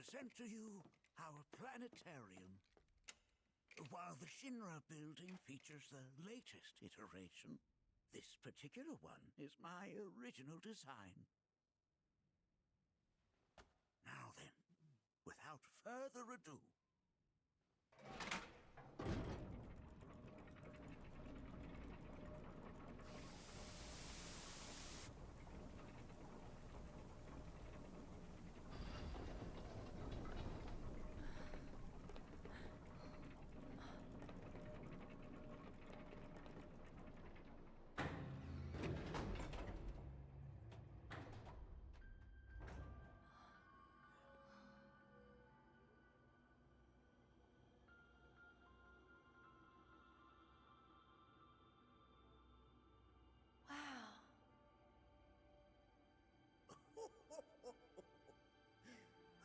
present to you our planetarium. While the Shinra building features the latest iteration, this particular one is my original design. Now then, without further ado...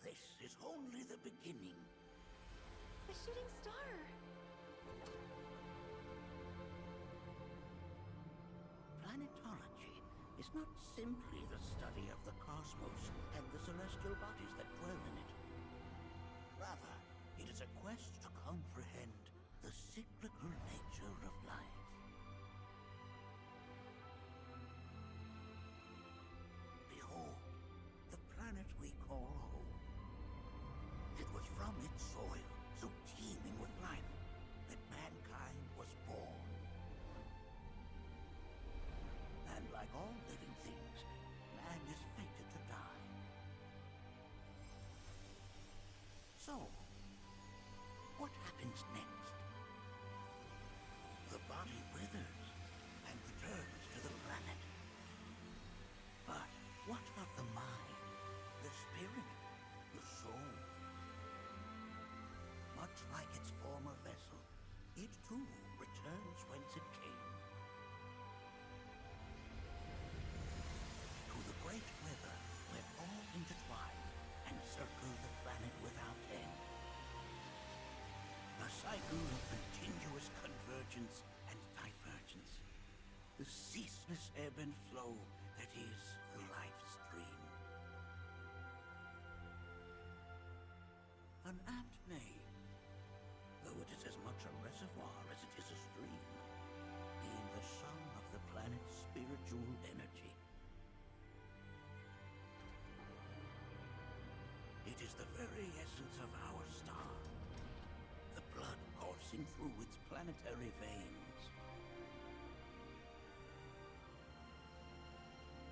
This is only the beginning. A shooting star! Planetology is not simply the study of the cosmos and the celestial bodies that dwell in it. Rather, it is a quest to comprehend the cyclical nature of life. Behold, the planet we call home. It was from its soil, so teeming with life, that mankind was born. And like all living things, man is fated to die. So, what happens next? The body withers and returns to the planet. But what of the mind, the spirit, the soul? Much like its former vessel, it too returns whence it came. To the great river where all intertwine and circle the planet without end. A cycle of continuous convergence and divergence. The ceaseless ebb and flow that is the life stream. An apt name, though it is as much a reservoir as it is a stream, being the sum of the planet's spiritual energy. It is the very essence of our star, the blood coursing through its planetary veins.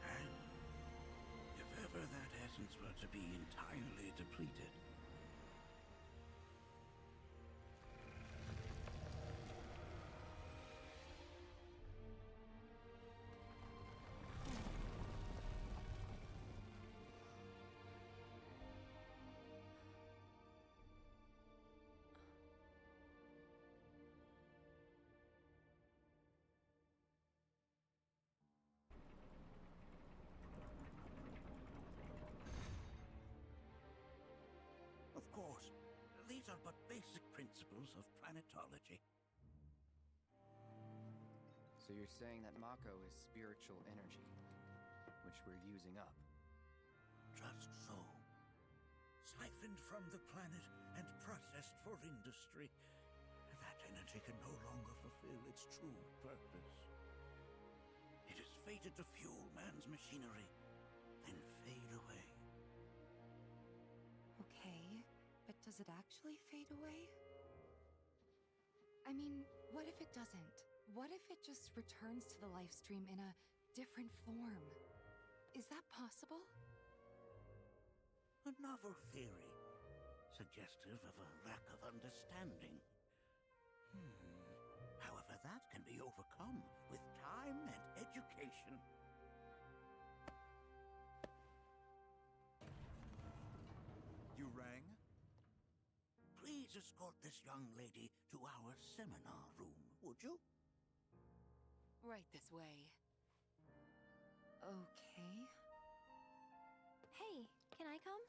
And if ever that essence were to be entirely depleted, of course, these are but basic principles of planetology. So you're saying that Mako is spiritual energy, which we're using up? Just so. Siphoned from the planet and processed for industry, that energy can no longer fulfill its true purpose. It is fated to fuel man's machinery, then fade away. Okay, but does it actually fade away? I mean, what if it doesn't? What if it just returns to the life stream in a different form? Is that possible? A novel theory, suggestive of a lack of understanding. However, that can be overcome with time and education. You rang? Please escort this young lady to our seminar room, would you? Right this way. Okay. Hey, can I come?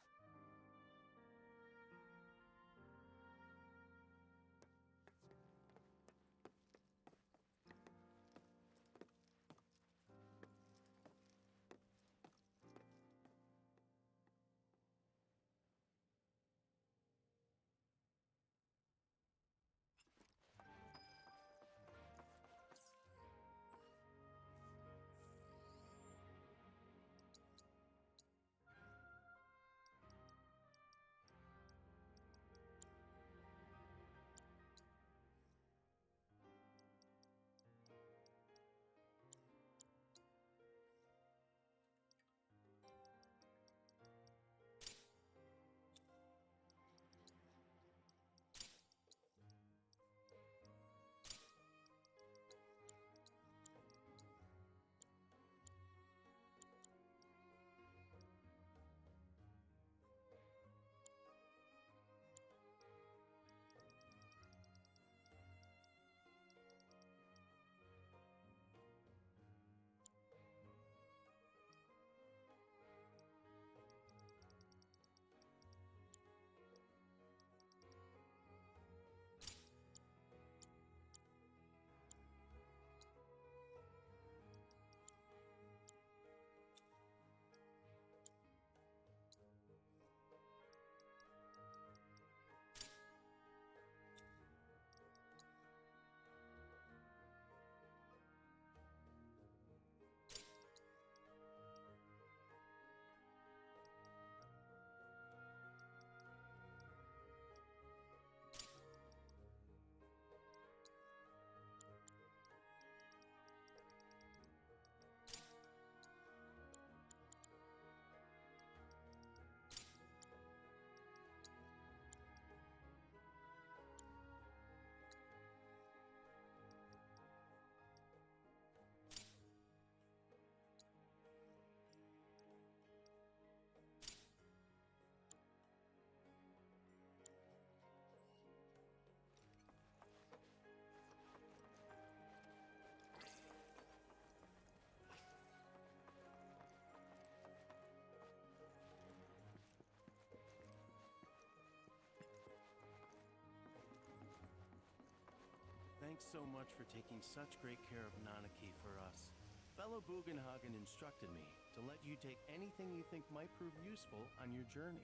Thanks so much for taking such great care of Nanaki for us. Fellow Bugenhagen instructed me to let you take anything you think might prove useful on your journey.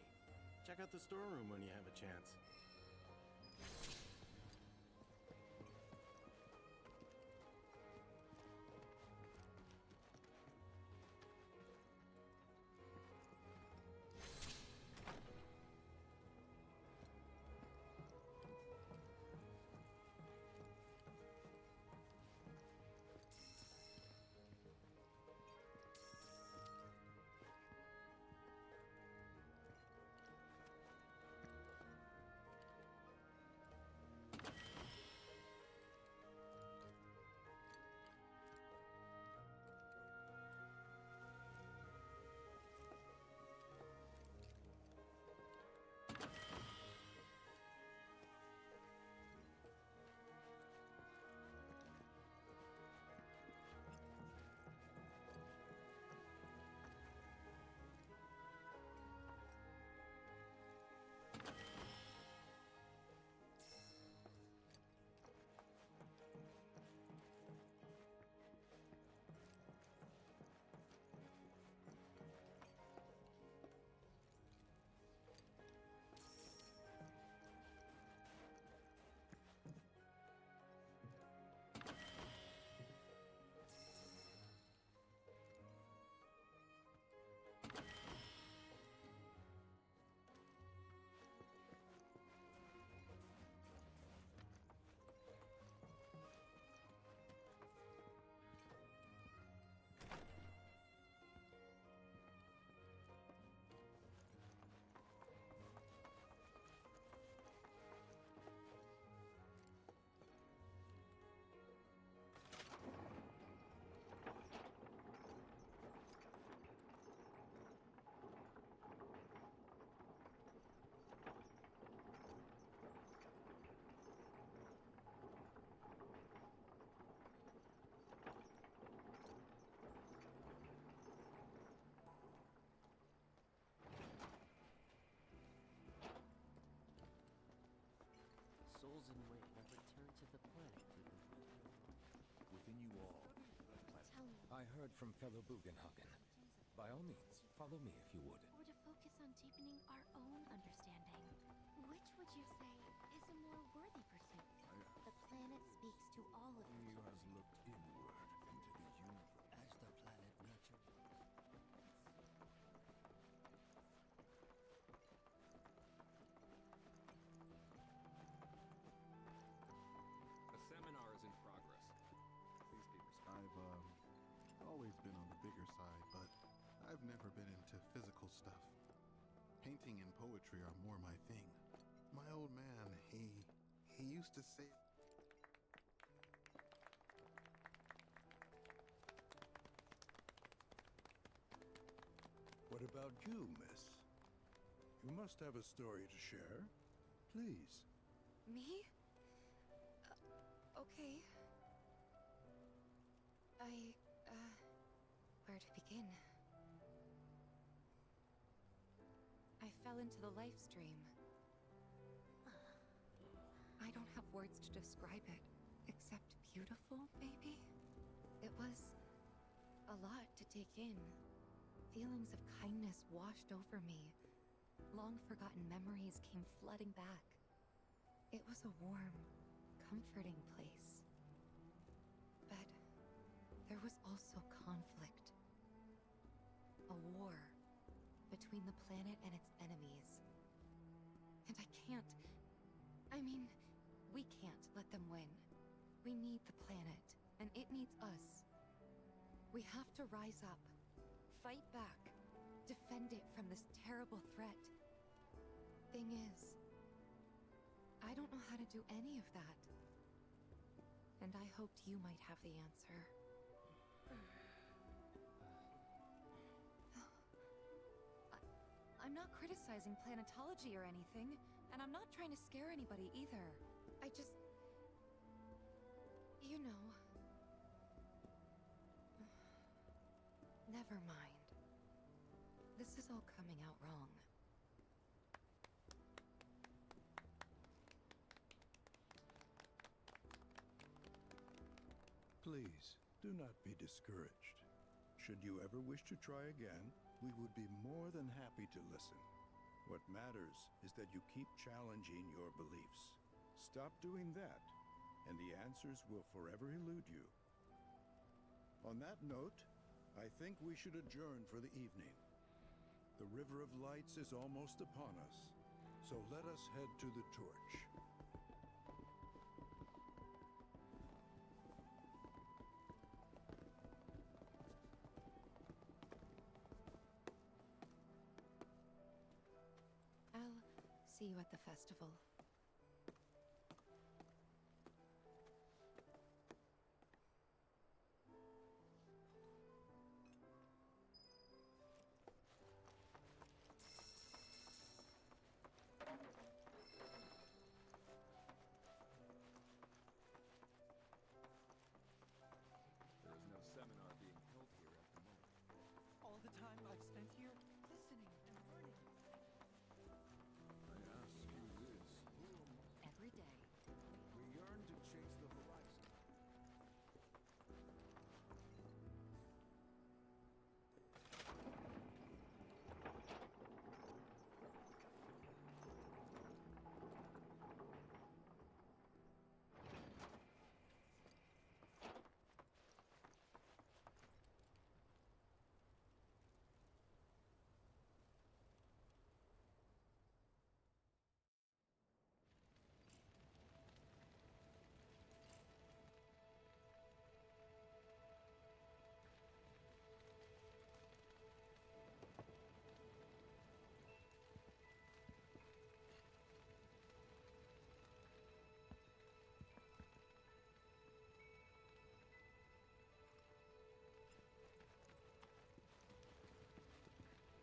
Check out the storeroom when you have a chance. Souls in wait have returned to the planet. Within you all. Tell me, I heard from fellow Bugenhagen. By all means, follow me if you would. or to focus on deepening our own understanding. Which would you say is a more worthy pursuit? The planet speaks to all of He you. has looked inward into the universe. As the planet nurtures. A seminar is in progress. Please be respectful. I've always been on the bigger side, but I've never been into physical stuff. Painting and poetry are more my thing. My old man, he used to say... What about you, miss? You must have a story to share. Please. Me? Okay. Where to begin? I fell into the life stream. I don't have words to describe it, except beautiful, maybe? It was a lot to take in. Feelings of kindness washed over me. Long-forgotten memories came flooding back. It was a warm, comforting place. But there was also conflict. A war between the planet and its enemies. And we can't let them win. We need the planet, and it needs us. We have to rise up, fight back, defend it from this terrible threat. Thing is, I don't know how to do any of that. And I hoped you might have the answer. I'm not criticizing planetology or anything, and I'm not trying to scare anybody either. I just... you know... Never mind. This is all coming out wrong. Please, do not be discouraged. Should you ever wish to try again, we would be more than happy to listen. What matters is that you keep challenging your beliefs. Stop doing that, and the answers will forever elude you. On that note, I think we should adjourn for the evening. The River of Lights is almost upon us, so let us head to the torch. I'll see you at the festival. There is no seminar being held here at the moment. All the time I've spent here listening to learning. I ask you this. Every day. We yearn to chase the horizon.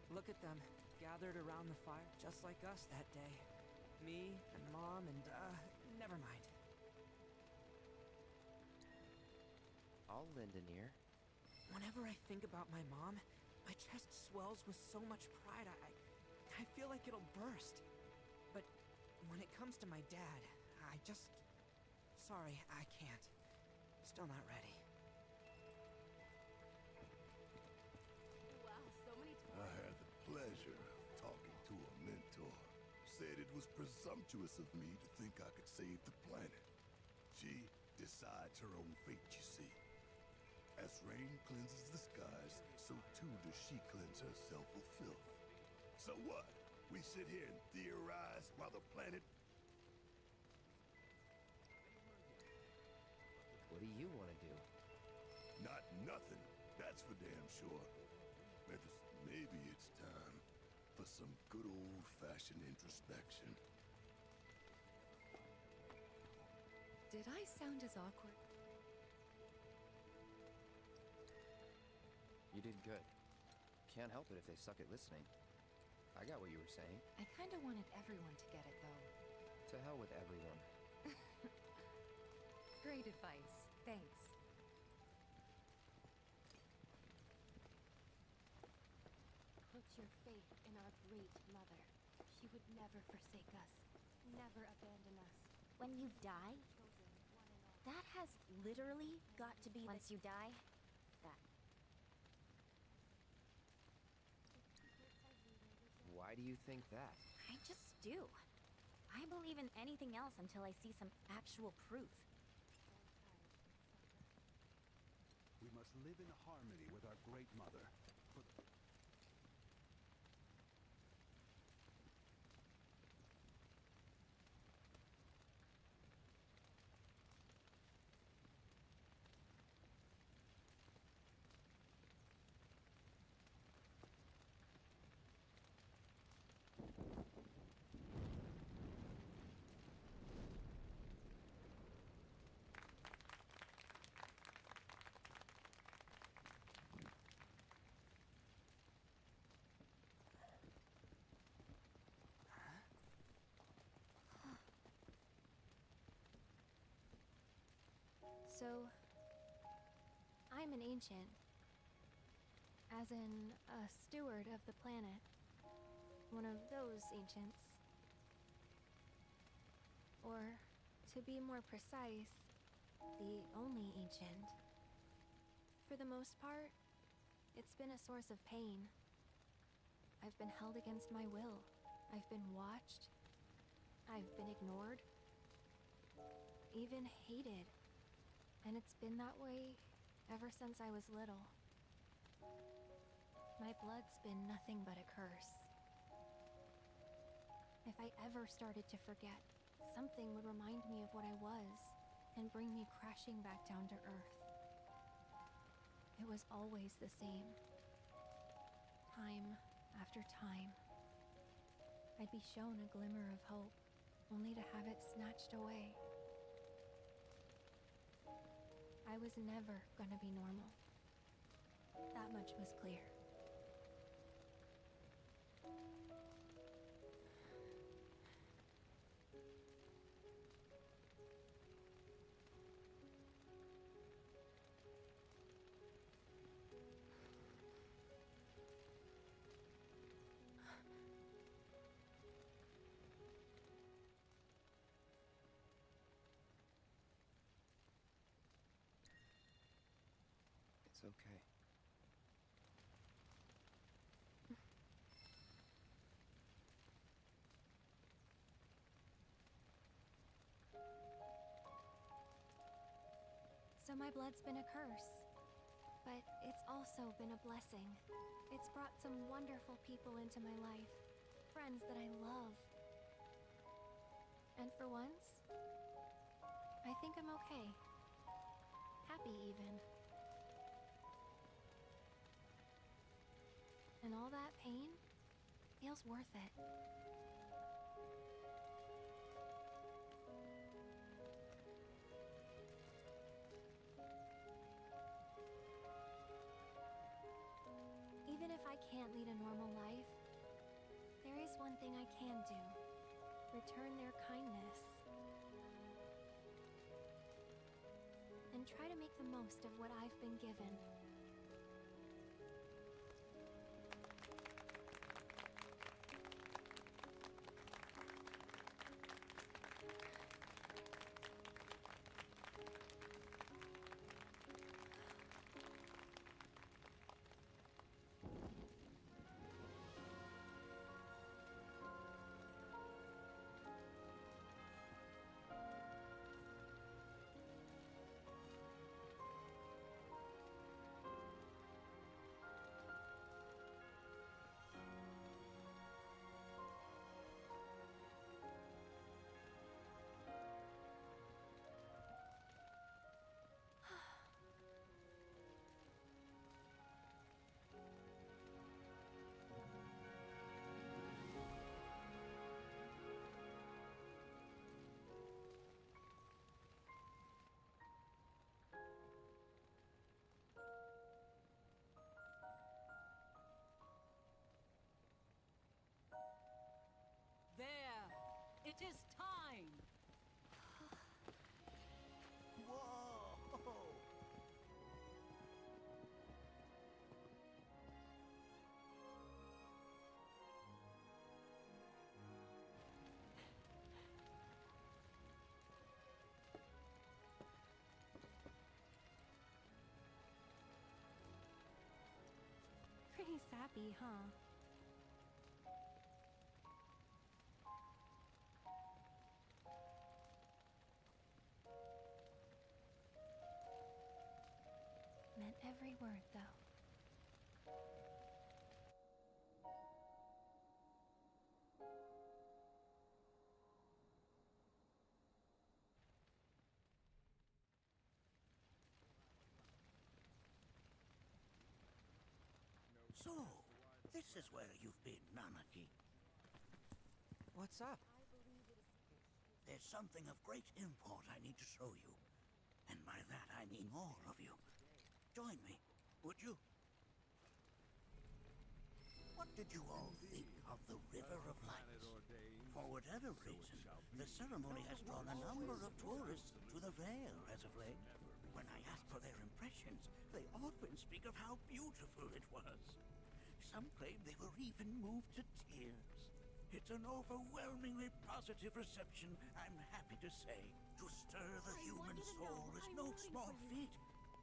Look at them, gathered around the fire just like us that day. Me and Mom and, never mind. I'll lend an ear. Whenever I think about my mom, my chest swells with so much pride, I feel like it'll burst. But when it comes to my dad, I just... Sorry, I can't. Still not ready. Wow, so many I had the pleasure of talking to a mentor. Said it was presumptuous of me to think I could save the planet. She decides her own fate, you see. As rain cleanses the skies, so too does she cleanse herself of filth. So what? We sit here and theorize while the planet... What do you want to do? Not nothing, that's for damn sure. Maybe it's time for some good old-fashioned introspection. Did I sound as awkward? You did good. Can't help it if they suck at listening. I got what you were saying. I kinda wanted everyone to get it, though. To hell with everyone. Great advice. Thanks. Put your faith in our great mother. She would never forsake us, never abandon us. When you die, that has literally got to be once you die, that. Why do you think that? I just do. I believe in anything else until I see some actual proof. We must live in harmony with our great mother. So, I'm an ancient. As in, a steward of the planet. One of those ancients. Or, to be more precise, the only ancient. For the most part, it's been a source of pain. I've been held against my will. I've been watched. I've been ignored. Even hated. And it's been that way ever since I was little. My blood's been nothing but a curse. If I ever started to forget, something would remind me of what I was and bring me crashing back down to earth. It was always the same. Time after time. I'd be shown a glimmer of hope, only to have it snatched away. I was never gonna be normal. That much was clear. It's okay. So my blood's been a curse, but it's also been a blessing. It's brought some wonderful people into my life, friends that I love. And for once, I think I'm okay. Happy even. And all that pain feels worth it. Even if I can't lead a normal life, there is one thing I can do. Return their kindness. And try to make the most of what I've been given. It is time! Whoa! Pretty sappy, huh? Meant every word, though. So, this is where you've been, Nanaki. What's up? There's something of great import I need to show you. And by that I mean all of you. Join me, would you? What did you all think of the River of Lights? For whatever reason, the ceremony has drawn a number of tourists to the Vale as of late. When I ask for their impressions, they often speak of how beautiful it was. Some claim they were even moved to tears. It's an overwhelmingly positive reception, I'm happy to say. To stir the human soul is no small feat,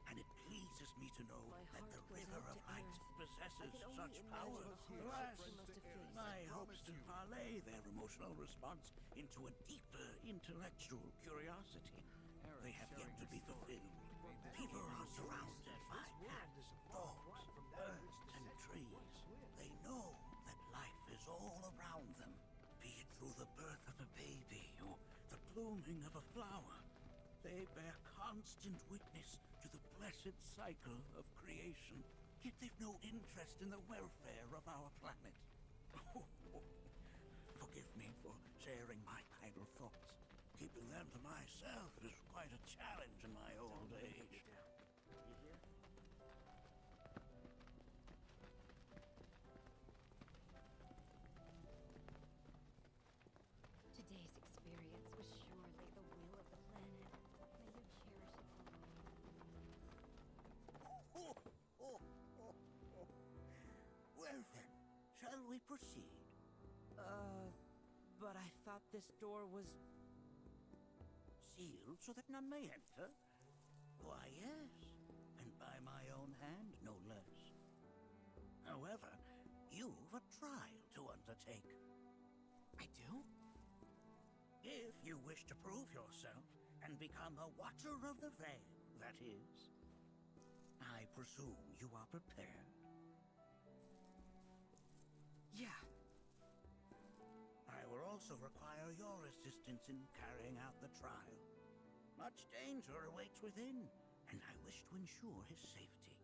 and it pleased pleases me to know My that the heart goes River out of to Light Earth. possesses I can only such imagine power. the Alas, hardships she must have faced. my hopes to parlay their emotional response into a deeper intellectual curiosity. They have yet to be fulfilled. People are surrounded by cats, dogs, birds, and trees. They know that life is all around them, be it through the birth of a baby or the blooming of a flower. They bear constant witness to the blessed cycle of creation, yet they've no interest in the welfare of our planet. Forgive me for sharing my idle thoughts. Keeping them to myself is quite a challenge in my old age. Today's experience was surely the will of the planet. May you cherish it all. Well then, shall we proceed? But I thought this door was... Sealed so that none may enter? Why, yes, and by my own hand, no less. However, you've a trial to undertake. I do? If you wish to prove yourself and become a Watcher of the Veil, that is. I presume you are prepared. Yeah. I will also require your assistance in carrying out the trial. Much danger awaits within, and I wish to ensure his safety.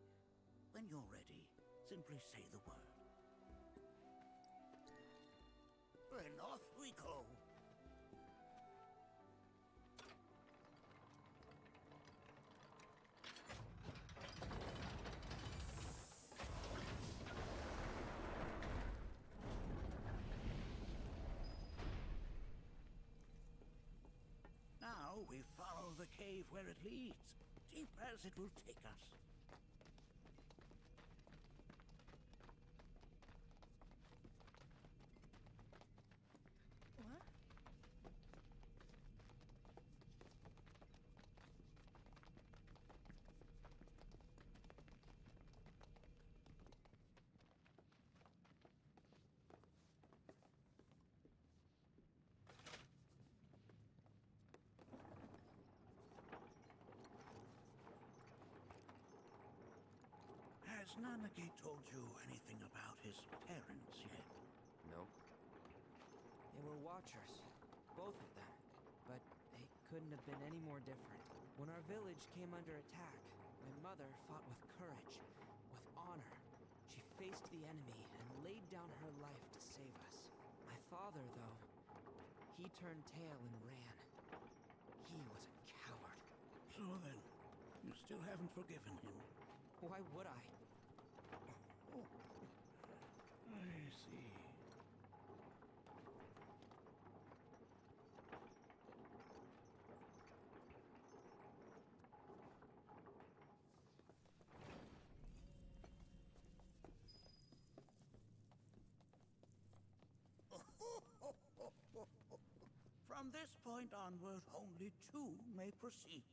When you're ready, simply say the word. Then off we go. Now we follow the cave where it leads, deep as it will take us. What? Has Nanaki told you anything about his parents yet? Nope. They were Watchers. Both of them. But they couldn't have been any more different. When our village came under attack, my mother fought with courage, with honor. She faced the enemy and laid down her life to save us. My father, though, he turned tail and ran. He was a coward. So then, you still haven't forgiven him? Why would I? Oh, I see. From this point onward, only two may proceed.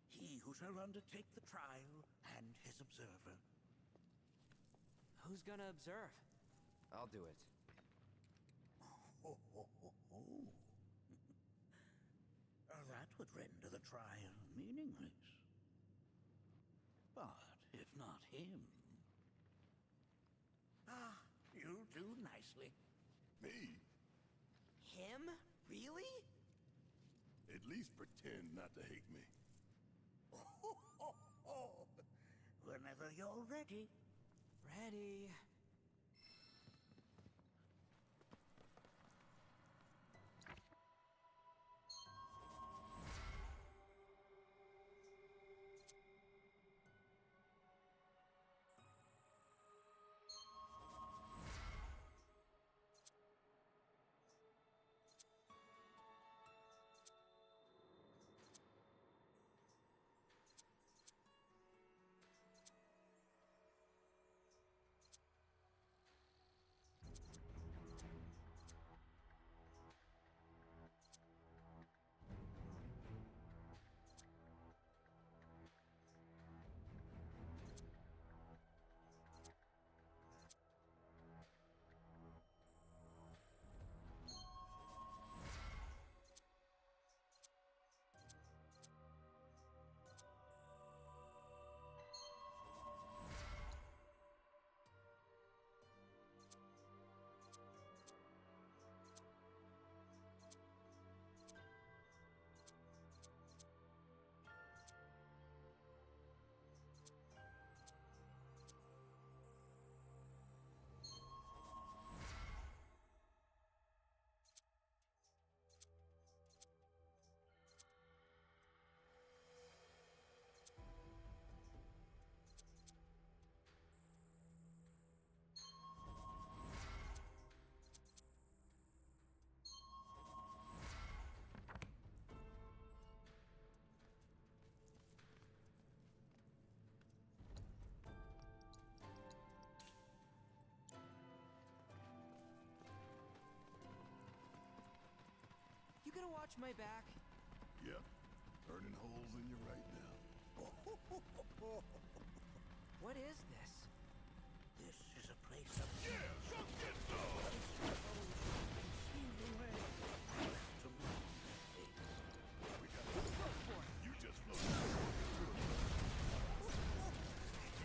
He who shall undertake the trial and his observer. Who's gonna observe? I'll do it. That would render the trial meaningless. But if not him... Ah, you'll do nicely. Me? Him? Really? At least pretend not to hate me. Whenever you're ready. Ready. watch my back. Yep. Burning holes in you right now. What is this? This is a place of Yeah! Come get some! concealed away. To me, We got You just floated.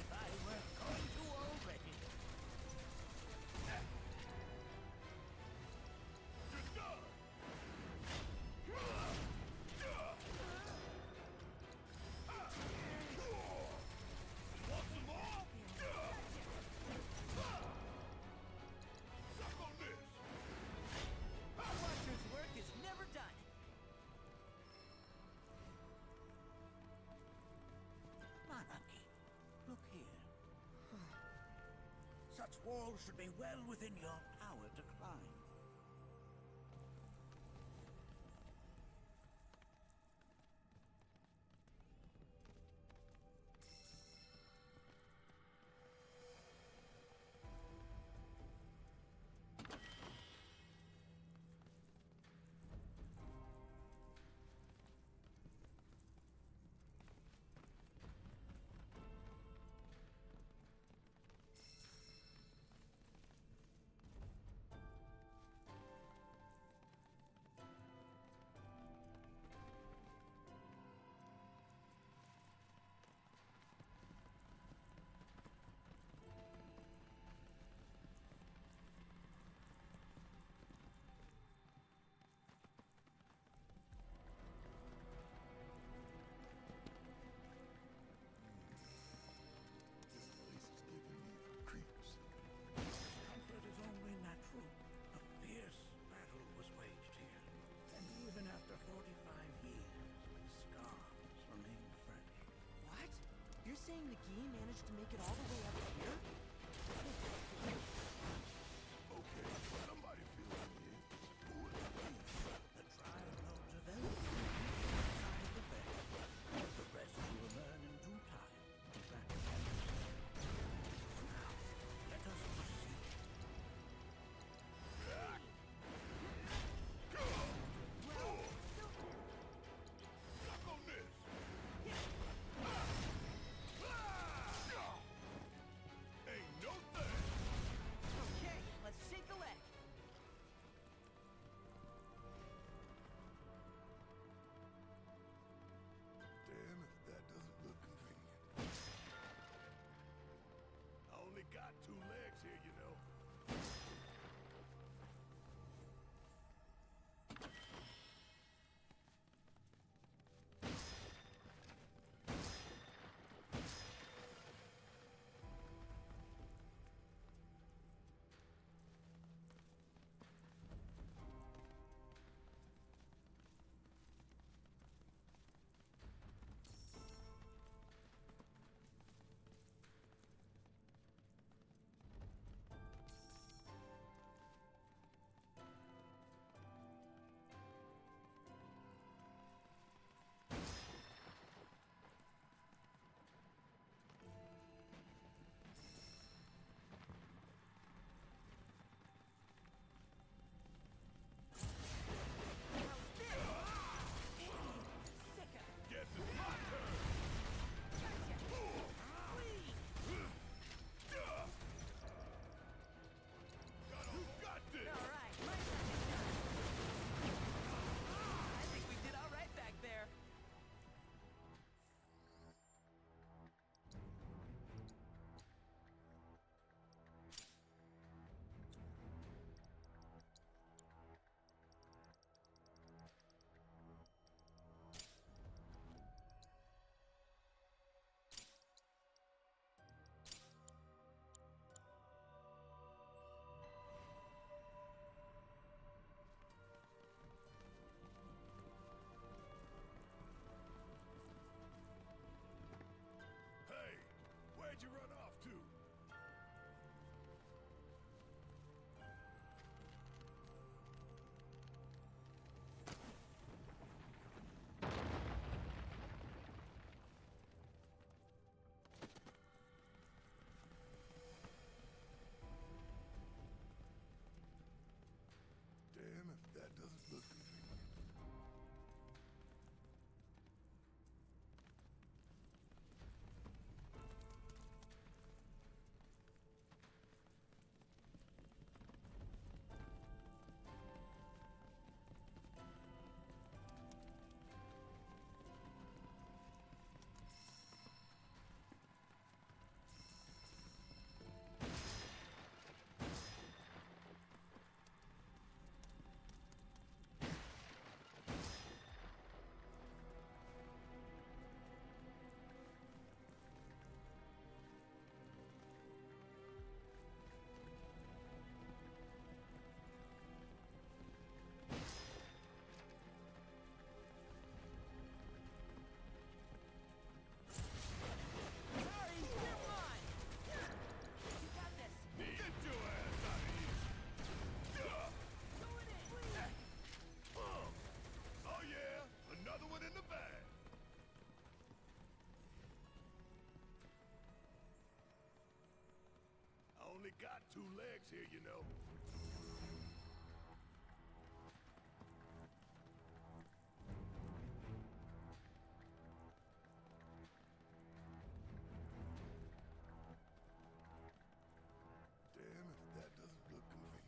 if I were going to already. You're done! Want some more? Suck on this! Watcher's work is never done. Monarchy, look here. Such walls should be well within your power to climb. This place is giving me the creeps. Comfort is only natural. A fierce battle was waged here. And even after 45 years, scars remain fresh. What? You're saying the Gi managed to make it all the way up here? Okay, somebody fill me in. Who is it? The trial knows of everything inside the veil. The rest you will learn in due time. Back at For now, let us proceed. Suck on this! got two legs here, you know. Damn if that doesn't look convenient.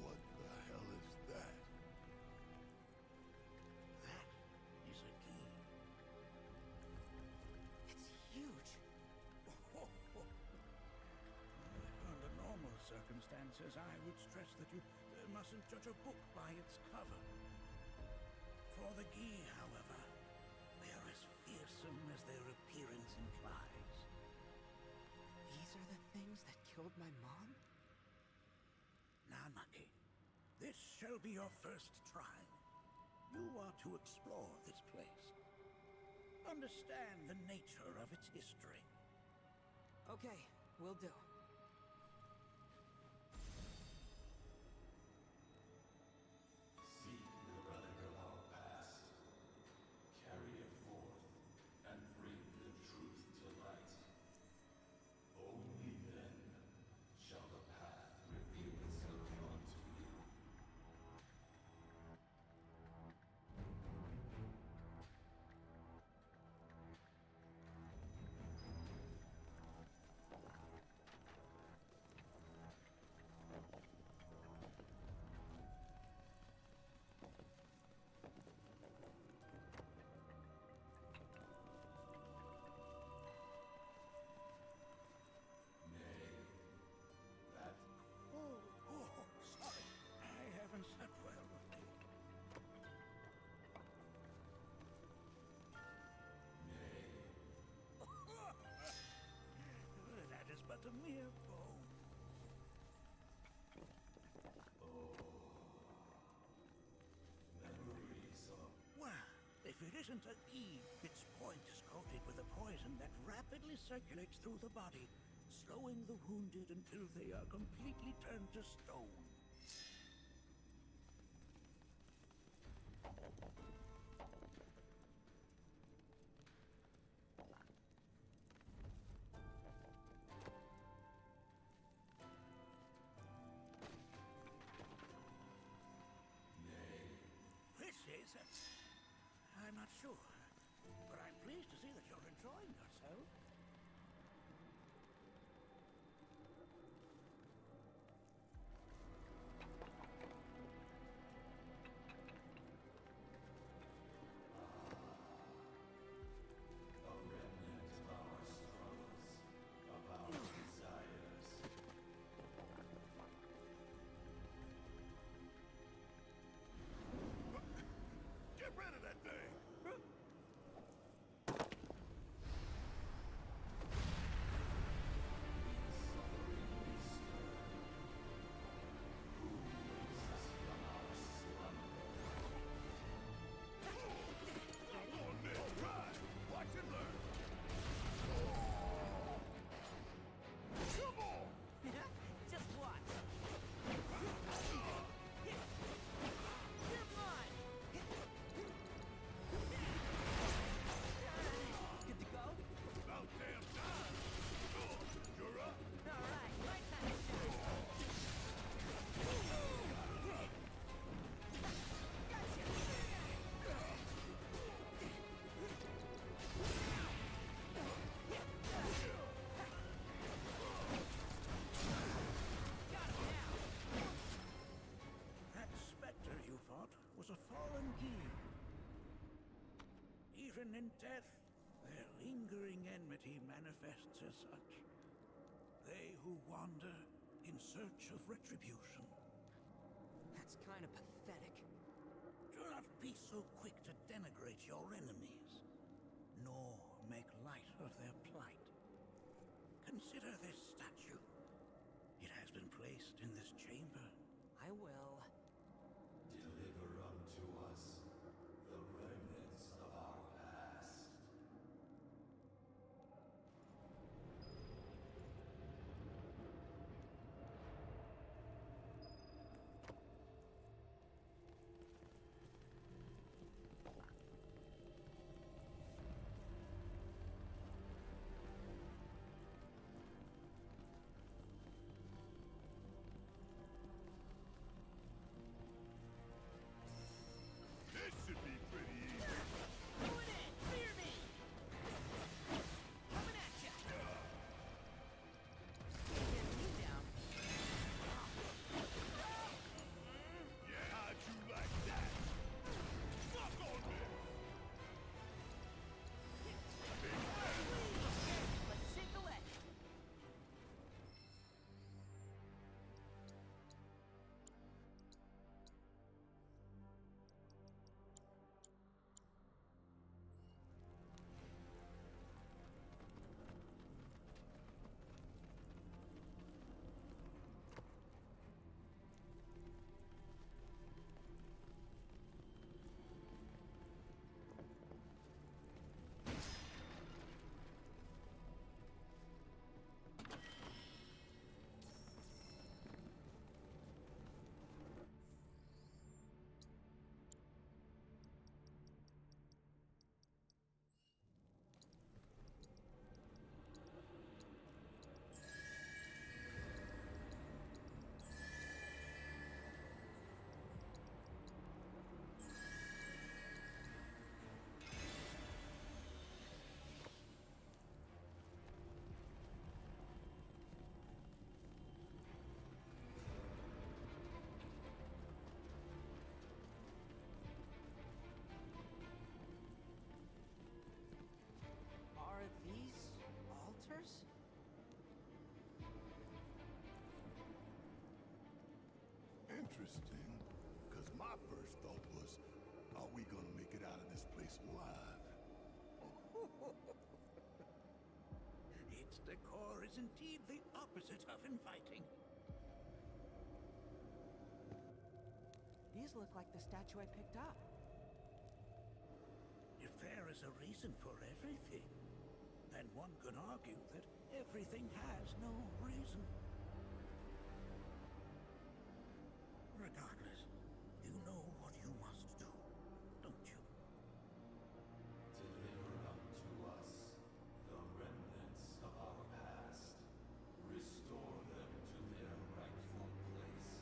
What the hell is that? That is a key. It's huge. Under normal circumstances, I would stress that you mustn't judge a book by its cover. For the Gi, however, they are as fearsome as their appearance implies. These are the things that killed my mom? Nanaki, this shall be your first trial. You are to explore this place. Understand the nature of its history. Okay, will do. Seek the relic of our past. Carry it forth and bring the truth to light. Only then shall the path reveal itself unto you. Nay, that Oh, sorry. I haven't slept well lately. That is but a mere bone. memories of Well, if it isn't a Gi, its point is coated with a poison that rapidly circulates through the body, slowing the wounded until they are completely turned to stone. I'm not sure, but I'm pleased to see that you're enjoying yourself. A remnant of our struggles, of our desires. Get rid of that thing! Just watch. You're mine. Good to go? About damn time! You're up! All right, my time to shine. That specter you fought was a fallen king. Even in death, their lingering enmity manifests as such. They who wander in search of retribution. That's kind of pathetic. Do not be so quick to denigrate your enemies, nor make light of their plight. Consider this statue. It has been placed in this chamber. I will. Deliver unto us the remnants of our past. This should be pretty easy. Going in! Fear me! Coming at ya! Get you down. Yeah, how'd you like that? Fuck on me! Let's shake the leg. Are these altars? Interesting. Because my first thought was, are we gonna make it out of this place alive? Its decor is indeed the opposite of inviting. These look like the statue I picked up. If there is a reason for everything, then one could argue that everything has no reason. Regardless, you know what you must do, don't you? Deliver unto us the remnants of our past. Restore them to their rightful place.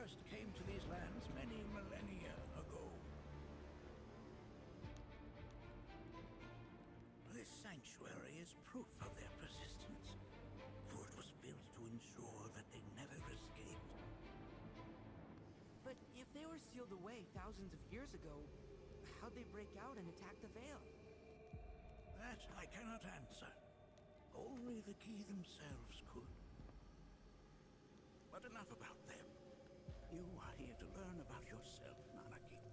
first came to these lands many millennia ago. This sanctuary is proof of their persistence, for it was built to ensure that they never escaped. But if they were sealed away thousands of years ago, how'd they break out and attack the Veil? That I cannot answer. Only the Key themselves could. But enough about them. You are here to learn about yourself, Nanaki.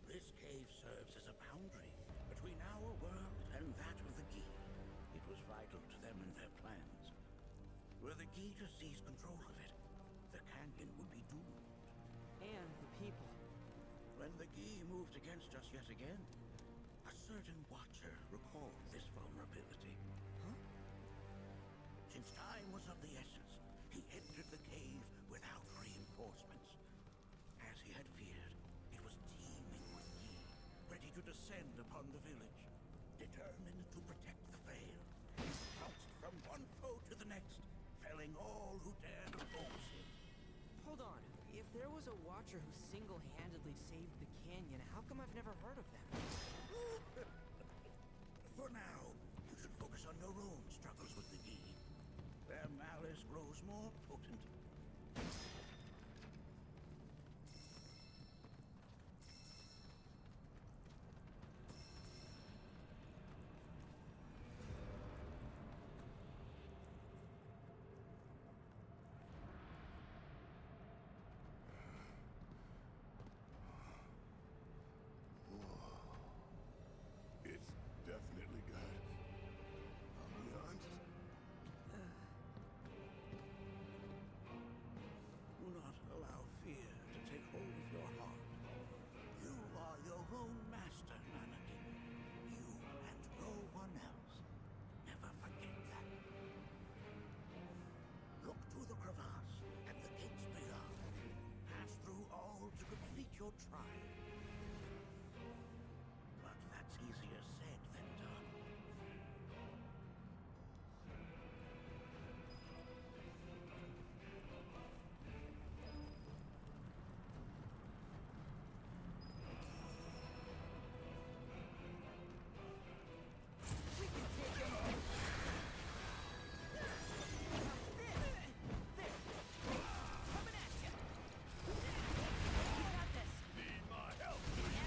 This cave serves as a boundary between our world and that of the Key. It was vital to them and their plans. Were the Key to seize control of it, the canyon would be doomed. And the people. When the Key moved against us yet again, a certain Watcher recalled this vulnerability. Huh? Since time was of the essence, he entered the cave without reinforcements. As he had feared, it was teeming with Key, ready to descend upon the village. Determined to protect the Veil, he pounced from one foe to the next, felling all who dared oppose him. Hold on. If there was a Watcher who single-handedly saved the canyon, how come I've never heard of them? For now, you should focus on your own struggles with the Key. Their malice grows more potent. It's definitely good. I'll be honest. Do not allow fear to take hold of your heart. You are your own master, Nanaki. You and no one else. Never forget that. Look to the crevasse and the gates beyond. Pass through all to complete your trial. But that's easier said than done. We can take him. There. Coming at ya. You got this. Need my help, do you?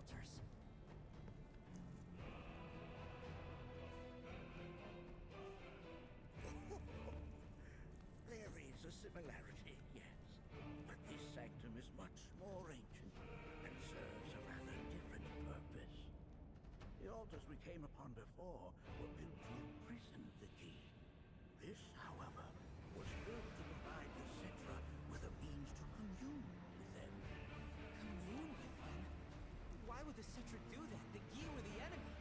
altars. There is a similarity, yes. But this sanctum is much more ancient and serves a rather different purpose. The altars we came upon before were built to imprison the key. This, however, was built to provide the Cetra with a means to commune with them. Commune with them? Why would the Cetra do that? The Gi were the enemy.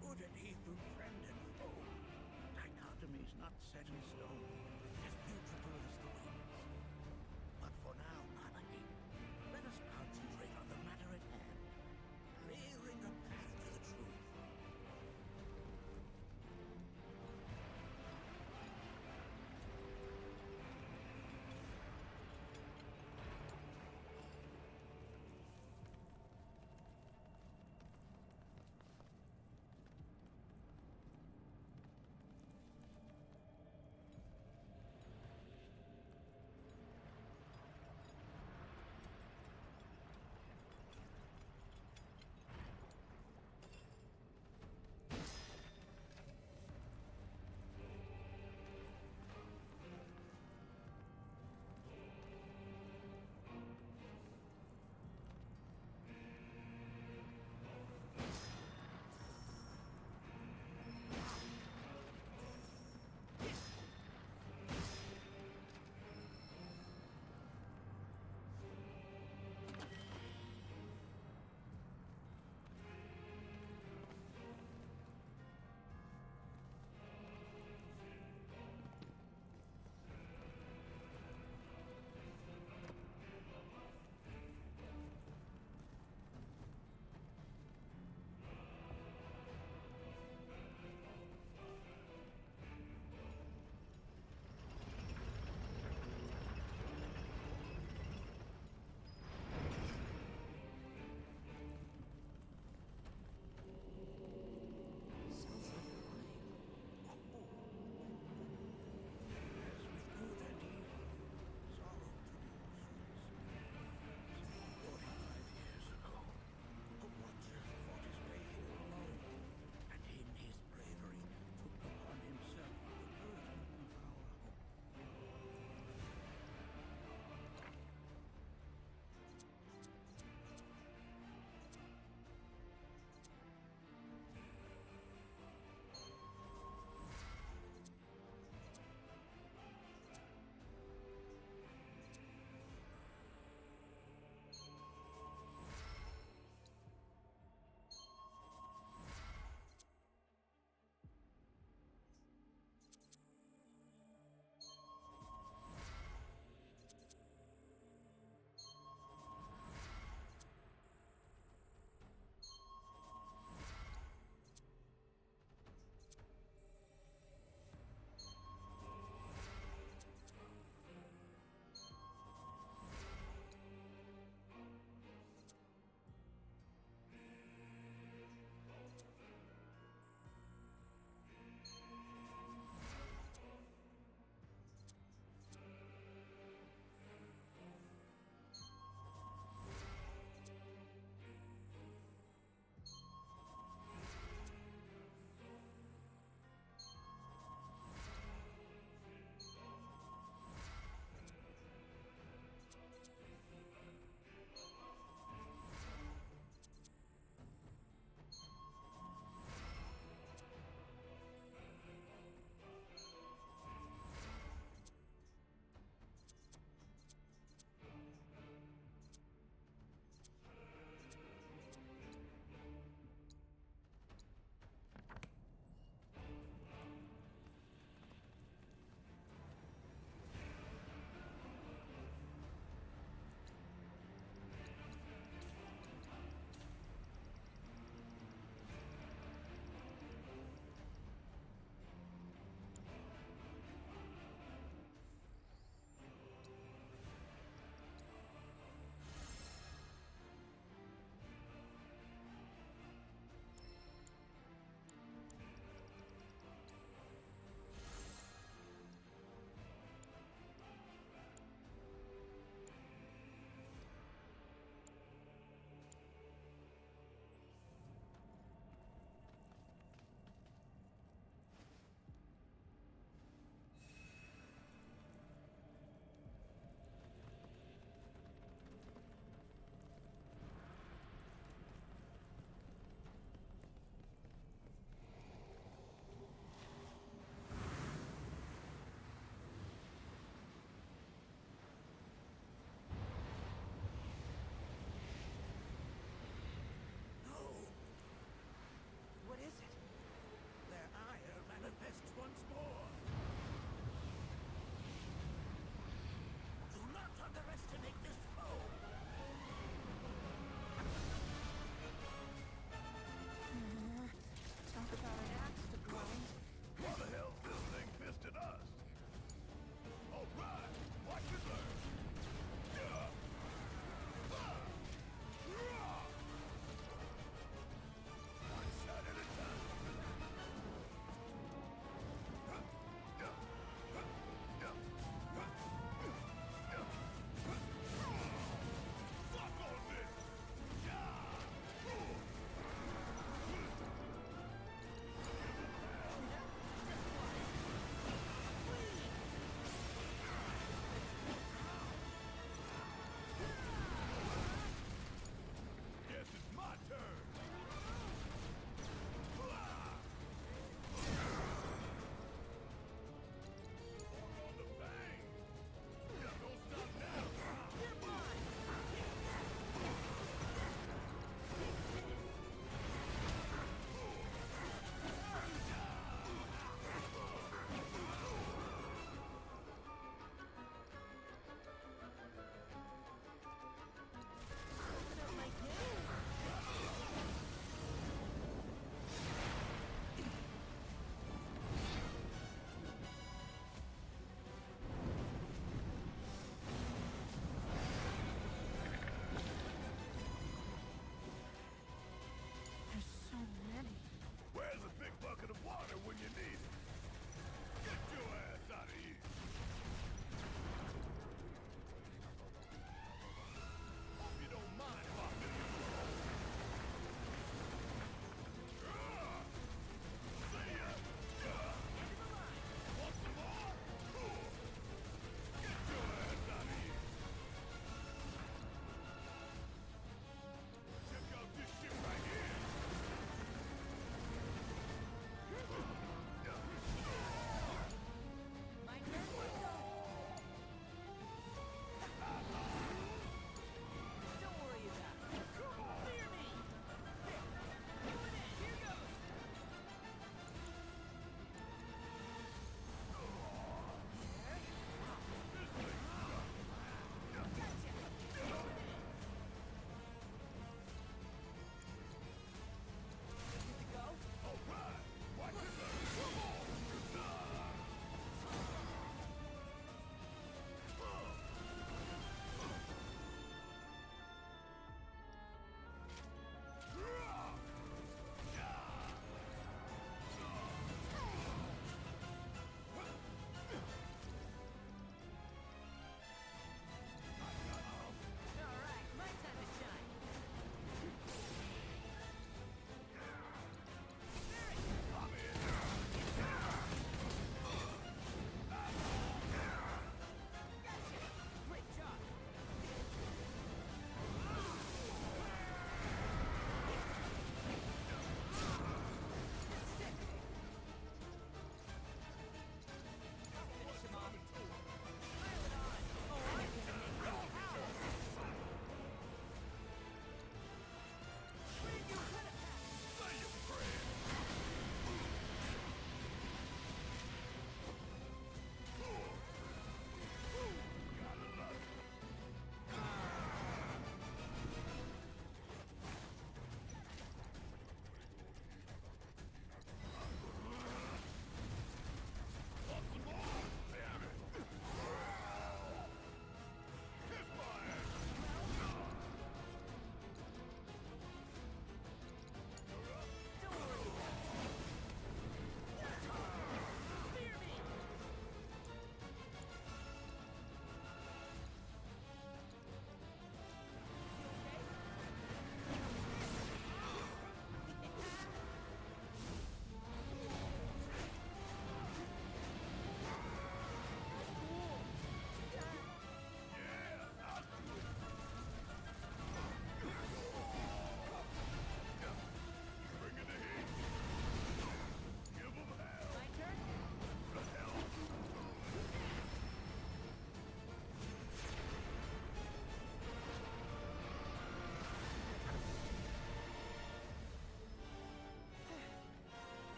Good and evil, friend and foe. Dichotomy is not set in stone, as mutable as the winds. But for now, Monarchy, let us concentrate on the matter at hand, clearing a path to the truth.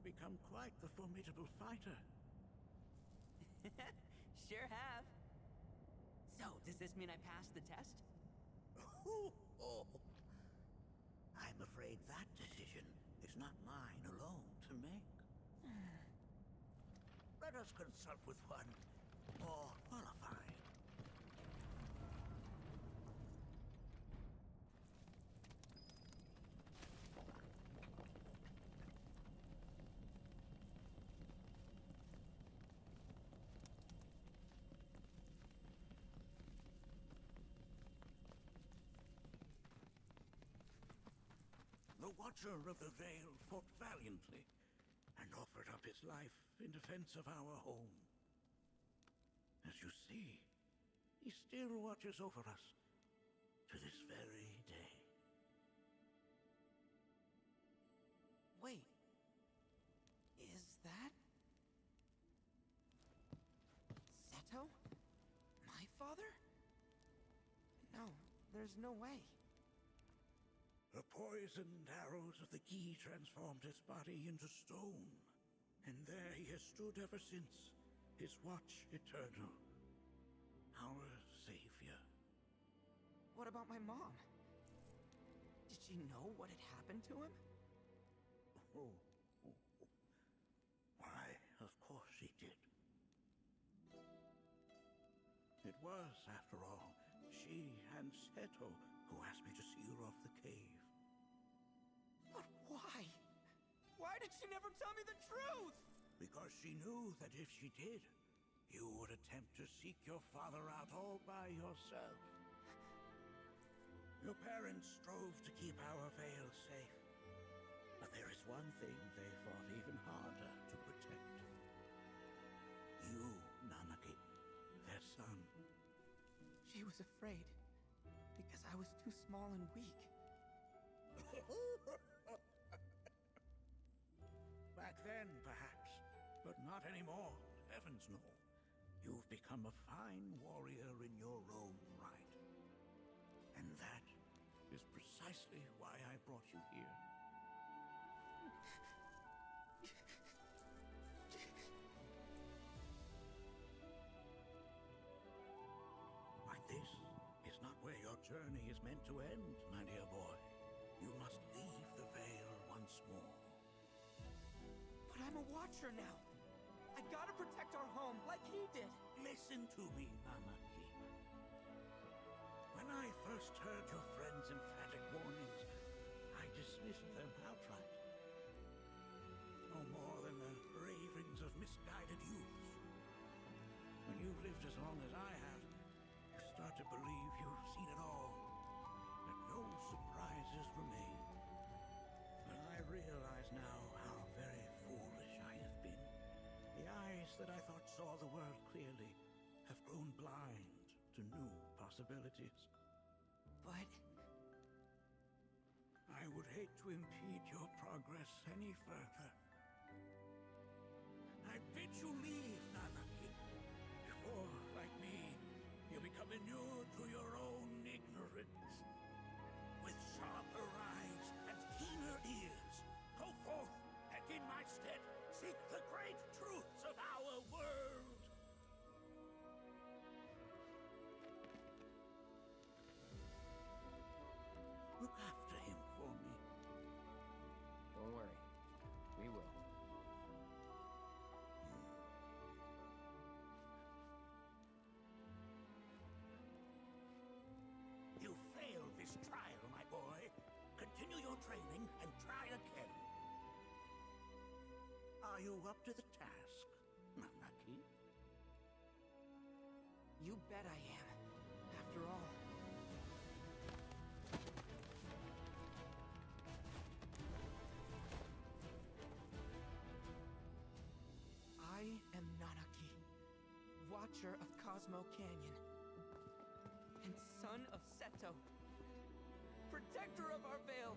become quite the formidable fighter. Sure have. So, does this mean I passed the test? I'm afraid that decision is not mine alone to make. Let us consult with one more qualified. The Watcher of the Veil fought valiantly and offered up his life in defense of our home. As you see, he still watches over us to this very day. Wait. Is that... Seto? My father? No, there's no way. The poisoned arrows of the key transformed his body into stone, and there he has stood ever since, his watch eternal, our savior. What about my mom? Did she know what had happened to him? Why, of course she did. It was, after all, she and Seto who asked me to seal off the cave. But why? Why did she never tell me the truth? Because she knew that if she did, you would attempt to seek your father out all by yourself. Your parents strove to keep our veil safe. But there is one thing they fought even harder to protect. You, Nanaki, their son. She was afraid because I was too small and weak. Back then, perhaps, but not anymore. Heavens no. You've become a fine warrior in your own right. And that is precisely why I brought you here. But this is not where your journey is meant to end, my dear boy. You must leave the veil once more. But I'm a watcher now. I gotta protect our home, like he did. Listen to me, Nanaki. When I first heard your friend's emphatic warnings, I dismissed them outright. No more than the ravings of misguided youths. When you've lived as long as I have, you start to believe you've seen it all, that no surprises remain. But I realize now how very foolish I have been. The eyes that I thought saw the world clearly have grown blind to new possibilities. But... I would hate to impede your progress any further. I bid you leave, Nanaki, before, like me, you become inured to your own ignorance. With sharper eyes and keener ears, go forth and in my stead seek the great truths of our world. Look after him for me. Don't worry. We will. You failed this trial, my boy. Continue your training and try again. Are you up to the task, Nanaki? You bet I am. After all... I am Nanaki, Watcher of Cosmo Canyon, and son of Seto, protector of our veil.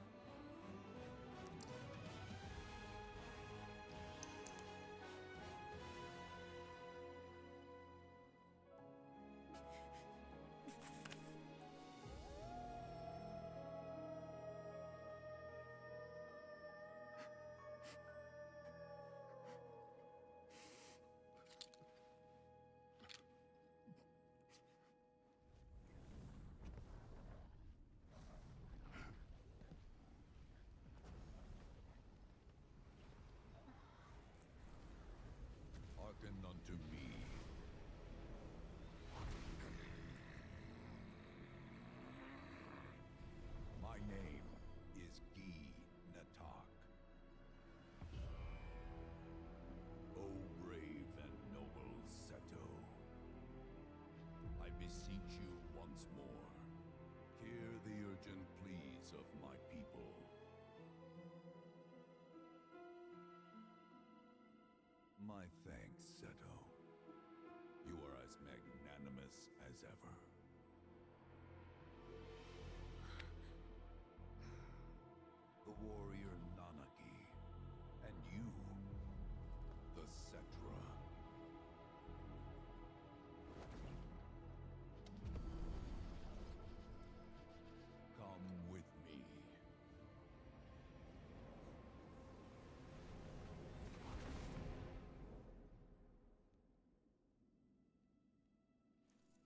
Hearken unto me. My name is Natak. O brave and noble Seto, I beseech you once more, hear the urgent pleas of my people. My thanks, Seto. You are as magnanimous as ever. The warrior Nanaki, and you, the Cetra. Come with me.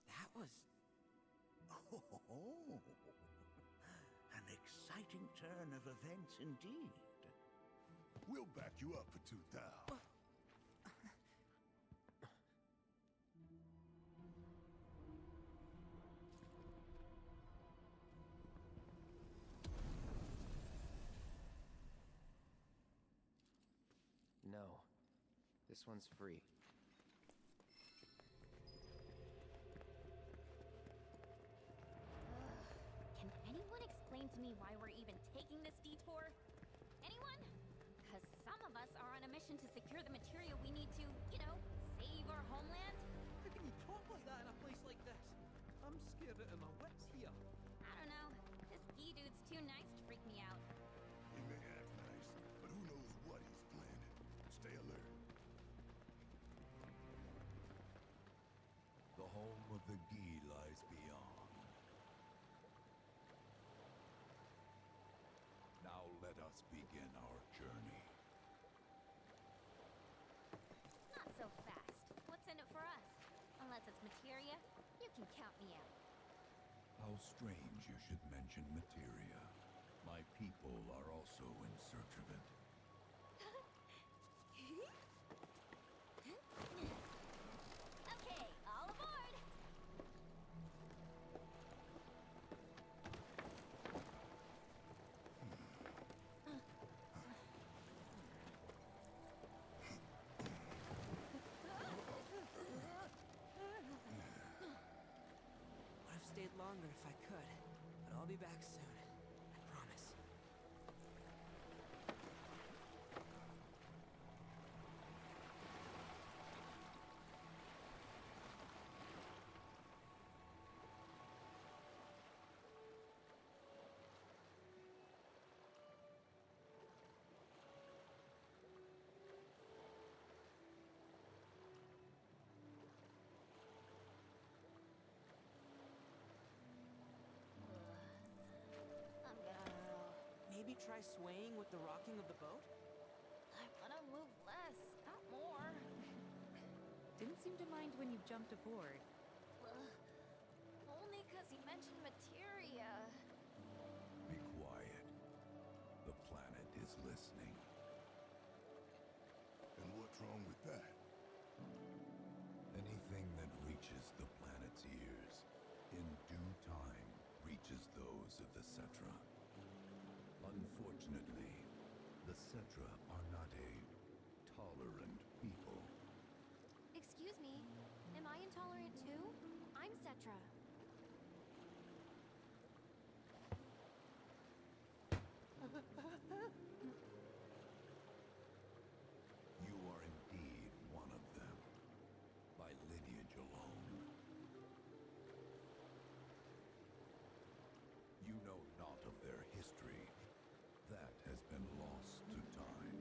That was... Oh, an exciting turn of events indeed. We'll back you up for 2,000. No. This one's free. Can anyone explain to me why we're even taking this detour? Anyone? Because some of us are on a mission to secure the material we need to, save our homeland. How can you talk like that in a place like this? I'm scared out of my wits here. I don't know. This ski dude's too nice to freak me out. He may act nice, but who knows what he's planning. Stay alert. The home of the Gi lies beyond. Now let us begin our journey. Not so fast. What's in it for us? Unless it's materia, you can count me out. How strange you should mention materia. My people are also in search of it. Okay, all aboard! Would have stayed longer if I could, but I'll be back soon. I promise. I'm gonna roll. Maybe try swaying with the rocking of the boat? I wanna move less, not more. Didn't seem to mind when you jumped aboard. Only because he mentioned materia. Be quiet. The planet is listening. And what's wrong with that? Anything that reaches the planet's ears, in due time, reaches those of the Cetra. Unfortunately, the Cetra are not a tolerant people. Excuse me, am I intolerant too? I'm Cetra. You are indeed one of them, by lineage alone. You know not of their history. That has been lost to time.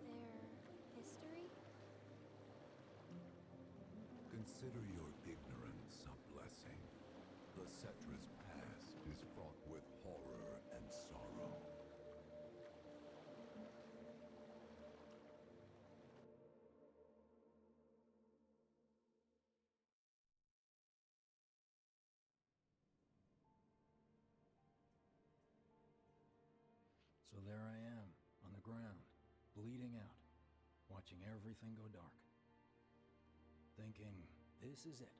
Their history? Consider your ignorance a blessing. The Cetra's past is fraught with horror and sorrow. So there I am, on the ground, bleeding out, watching everything go dark. Thinking, this is it.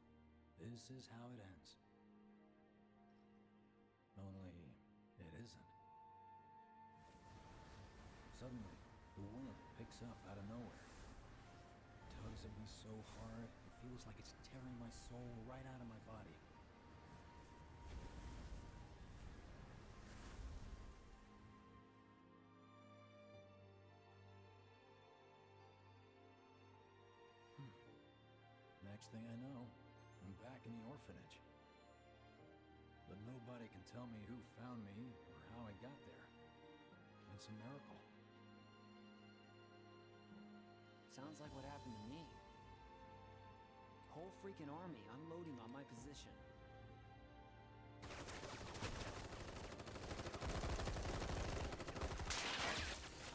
This is how it ends. Only, it isn't. Suddenly, the wind picks up out of nowhere. Tugs at me so hard, it feels like it's tearing my soul right out of my body. Next thing I know, I'm back in the orphanage. But nobody can tell me who found me or how I got there. It's a miracle. Sounds like what happened to me. Whole freaking army unloading on my position.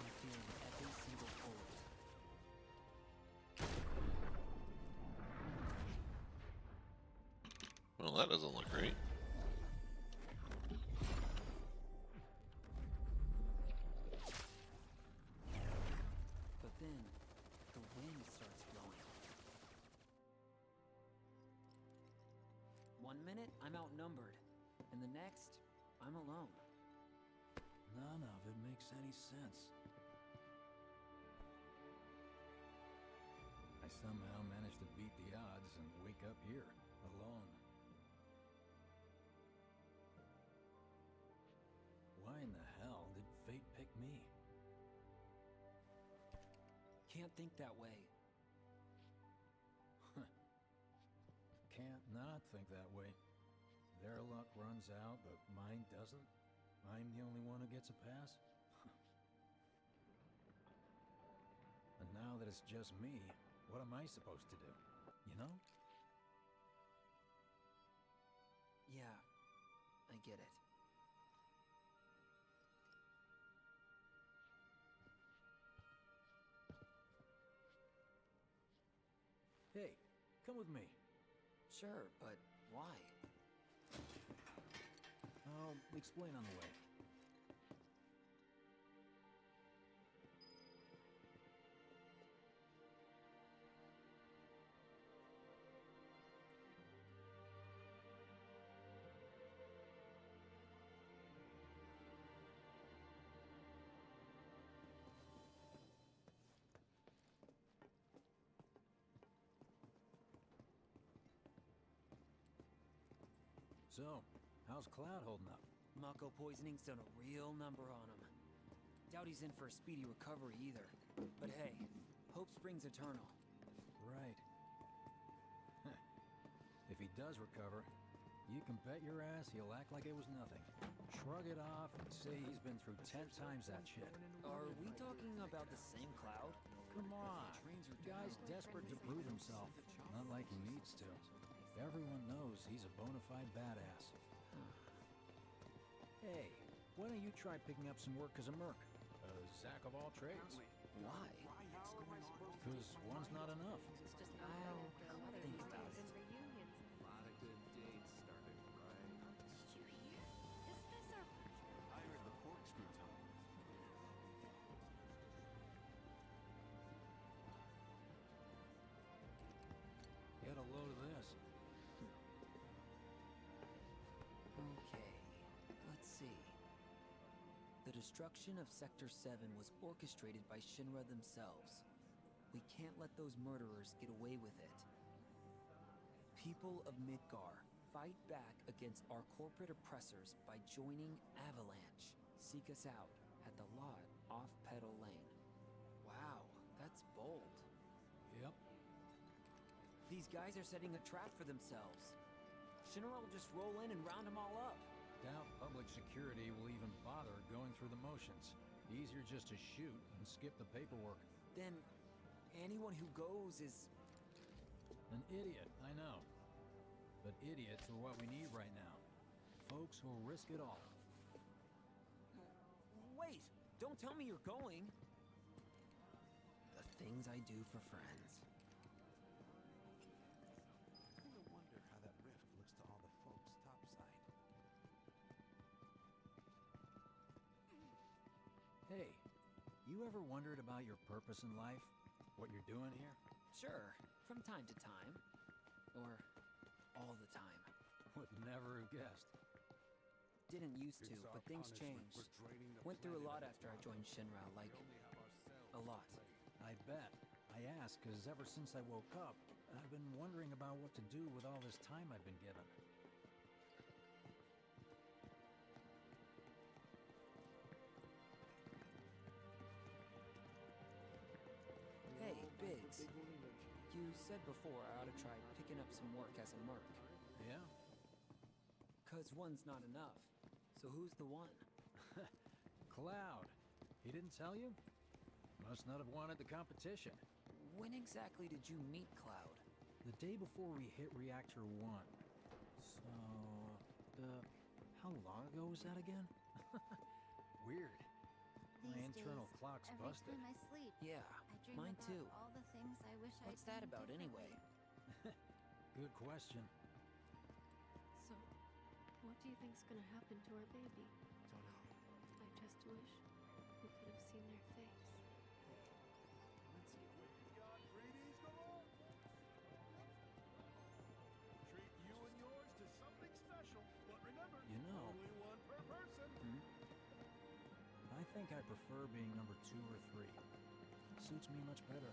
I'm feeling every single bullet. Well, that doesn't look great. But then, the wind starts blowing. 1 minute, I'm outnumbered. And the next, I'm alone. None of it makes any sense. I somehow managed to beat the odds and wake up here, alone. Why in the hell did fate pick me? Can't think that way. Can't not think that way. Their luck runs out, but mine doesn't. I'm the only one who gets a pass. And now that it's just me, what am I supposed to do? You know? Yeah, I get it. Hey, come with me. Sure, but why? I'll explain on the way. So, how's Cloud holding up? Mako poisoning's done a real number on him. Doubt he's in for a speedy recovery either. But hey, hope springs eternal. Right. If he does recover, you can bet your ass he'll act like it was nothing. Shrug it off and say he's been through 10 times that shit. Are we talking about the same Cloud? Come on. Guy's desperate to prove himself. Not like he needs to. Everyone knows he's a bona fide badass. Hey, why don't you try picking up some work as a merc? A Zack of all trades. Why? Because one's not enough. I'll think about it. A lot of good dates started right. Did you hear? Is this our... I heard the corkscrew tunnel. Get a load of this. Okay, let's see. The destruction of Sector 7 was orchestrated by Shinra themselves. We can't let those murderers get away with it. People of Midgar, fight back against our corporate oppressors by joining Avalanche. Seek us out at the lot off Petal Lane. Wow, that's bold. Yep. These guys are setting a trap for themselves. Shinra will just roll in and round them all up. Doubt public security will even bother going through the motions. Easier just to shoot and skip the paperwork. Then, anyone who goes is... An idiot, I know. But idiots are what we need right now. Folks who'll risk it all. Wait! Don't tell me you're going! The things I do for friends. I wonder how that rift looks to all the folks topside. Hey, You ever wondered about your purpose in life? What you're doing here? Sure, from time to time. Or all the time. Would never have guessed. Didn't used to, It's our but things punishment changed. for draining the Went through a lot planet of its after I joined Shinra, like, a lot. I bet. I ask because ever since I woke up, I've been wondering about what to do with all this time I've been given. Hey, Biggs. You said before I ought to try picking up some work as a merc. Yeah? 'Cause one's not enough. So who's the one? Cloud. He didn't tell you? Must not have wanted the competition. When exactly did you meet Cloud? The day before we hit Reactor 1. So, how long ago was that again? Weird. My internal clock's busted. Every time I sleep, Yeah, I dream mine about too. all the things I wish I'd What's that done about anyway? differently. Good question. So, what do you think's gonna happen to our baby? Don't know. I just wish we could have seen their face. Beyond 3Ds galore. Treat you and yours to something special. But remember, You know- only one per person. I think I prefer being number 2 or 3. Suits me much better.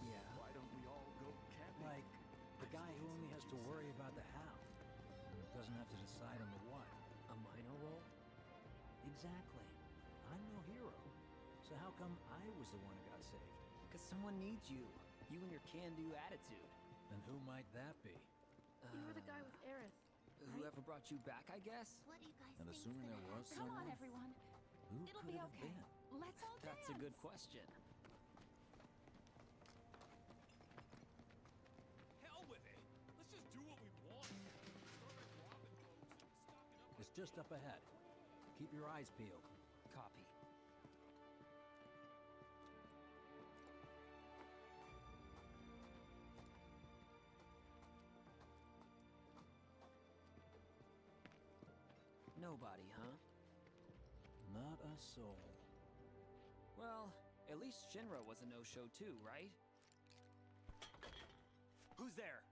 Yeah. Why don't we all go camping? Like, the guy who only has to worry about the how. Doesn't have to decide on the what. A minor role? Exactly. I'm no hero. So how come I was the one who got saved? 'Cause someone needs you. You and your can-do attitude. And who might that be? You were the guy with Aerith. Whoever brought you back, I guess? What do you guys And think's assuming gonna there was happen? Come on, someone, everyone. who It'll could be it have okay. been? Let's all That's a dance. good question. Hell with it! Let's just do what we want. Robin clothes and stocking up. It's just up ahead. Keep your eyes peeled. Copy. Nobody, huh? Not a soul. Well, at least Shinra was a no-show too, right? Who's there?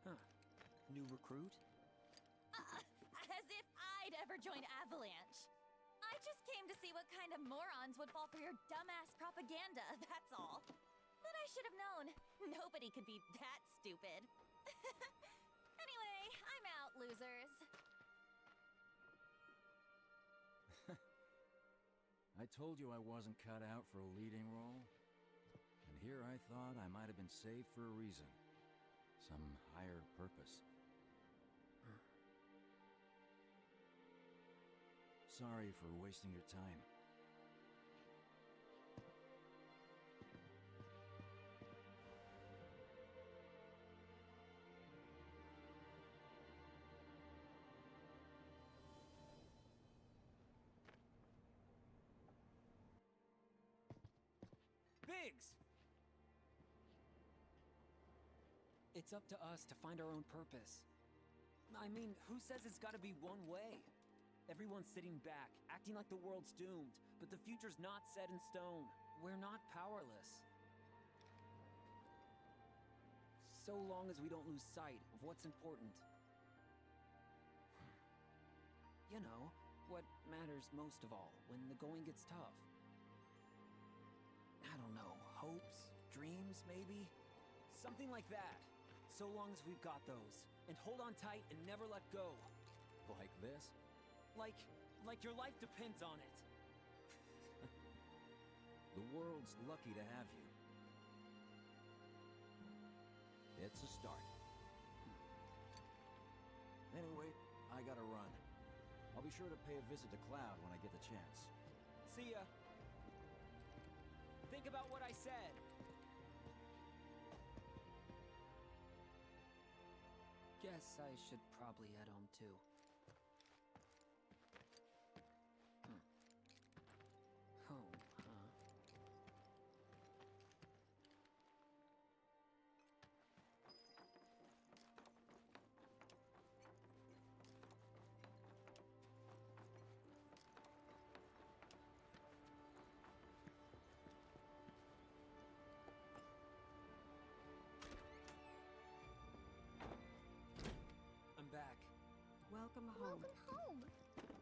Huh. New recruit? As if I'd ever join Avalanche. I just came to see what kind of morons would fall for your dumbass propaganda, that's all. But I should have known. Nobody could be that stupid. Anyway, I'm out, losers. I told you I wasn't cut out for a leading role. And here I thought I might have been saved for a reason. Some higher purpose. Sorry for wasting your time. Biggs! It's up to us to find our own purpose. I mean, who says it's gotta be one way? Everyone's sitting back, acting like the world's doomed, but the future's not set in stone. We're not powerless. So long as we don't lose sight of what's important. You know, what matters most of all when the going gets tough. I don't know, hopes, dreams, maybe? Something like that. So long as we've got those. And hold on tight and never let go. Like this? Like your life depends on it. The world's lucky to have you. It's a start. Anyway, I gotta run. I'll be sure to pay a visit to Cloud when I get the chance. See ya. Think about what I said. Guess I should probably head home too. Home, huh? Welcome home. Welcome home.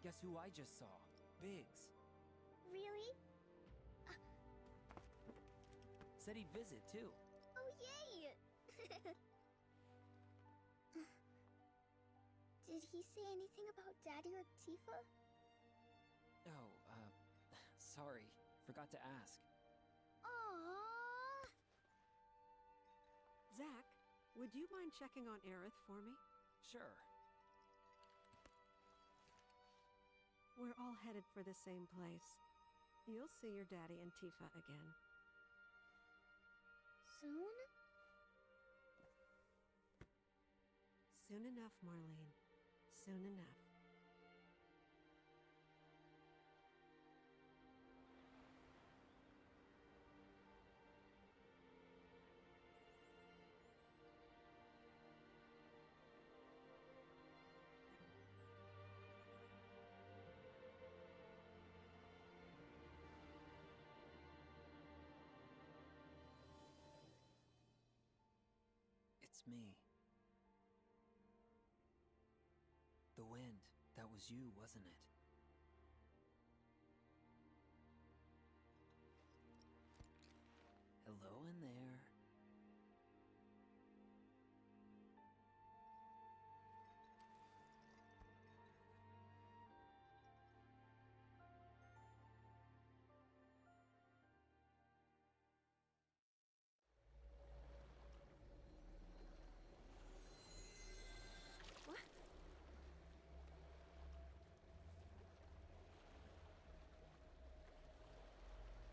Guess who I just saw? Biggs. Really? Said he'd visit, too. Oh, yay! Did he say anything about Daddy or Tifa? Oh, sorry. Forgot to ask. Aww. Zach, would you mind checking on Aerith for me? Sure. We're all headed for the same place. You'll see your daddy and Tifa again. Soon? Soon enough, Marlene. Soon enough. It's me. The wind. That was you, wasn't it? Hello in there.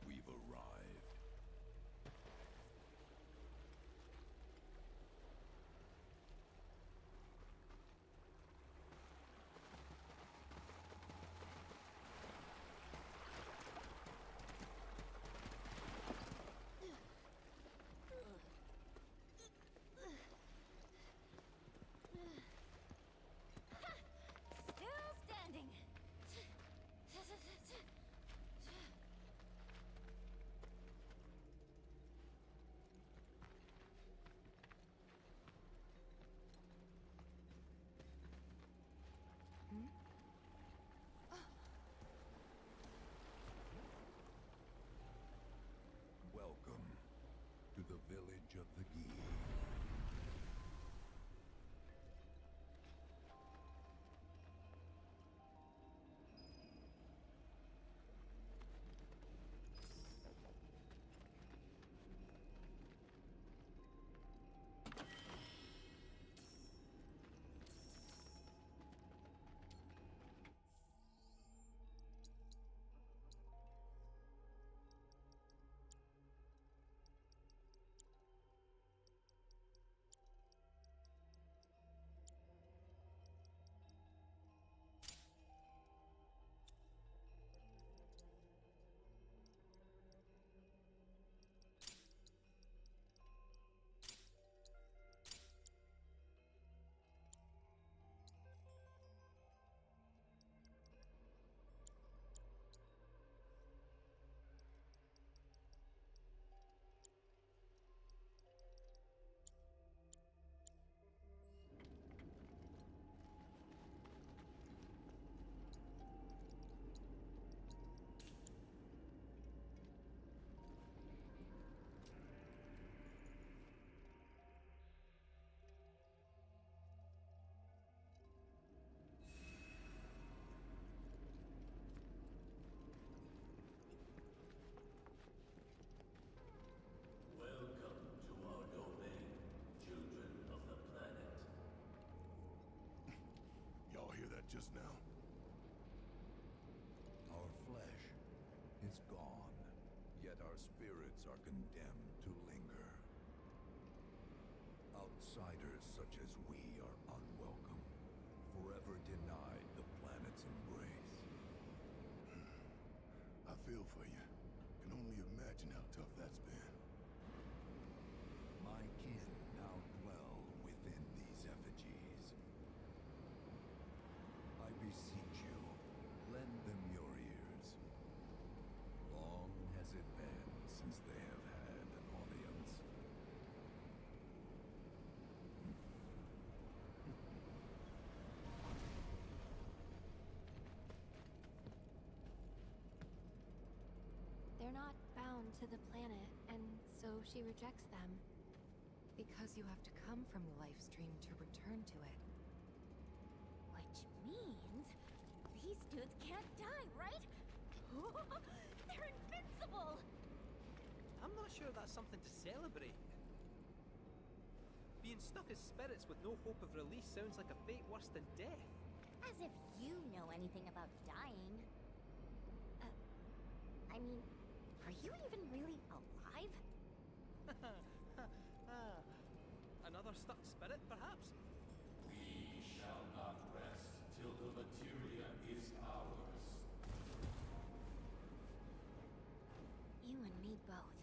We've arrived. Still standing. Welcome to the village of the Gi. Welcome to our domain, children of the planet. Y'all hear that just now? Our flesh is gone, yet our spirits are condemned to linger. Outsiders such as we are unwelcome, forever denied the planet's embrace. I feel for you. Can only imagine how tough that's been. My kin now dwell within these effigies. I beseech you, lend them your ears. Long has it been since they have had an audience. to the planet, and so she rejects them. Because you have to come from the life stream to return to it. Which means these dudes can't die, right? They're invincible! I'm not sure that's something to celebrate. Being stuck as spirits with no hope of release sounds like a fate worse than death. As if you know anything about dying. I mean, are you even really alive? Another stuck spirit, perhaps? We shall not rest till the materia is ours. You and me both.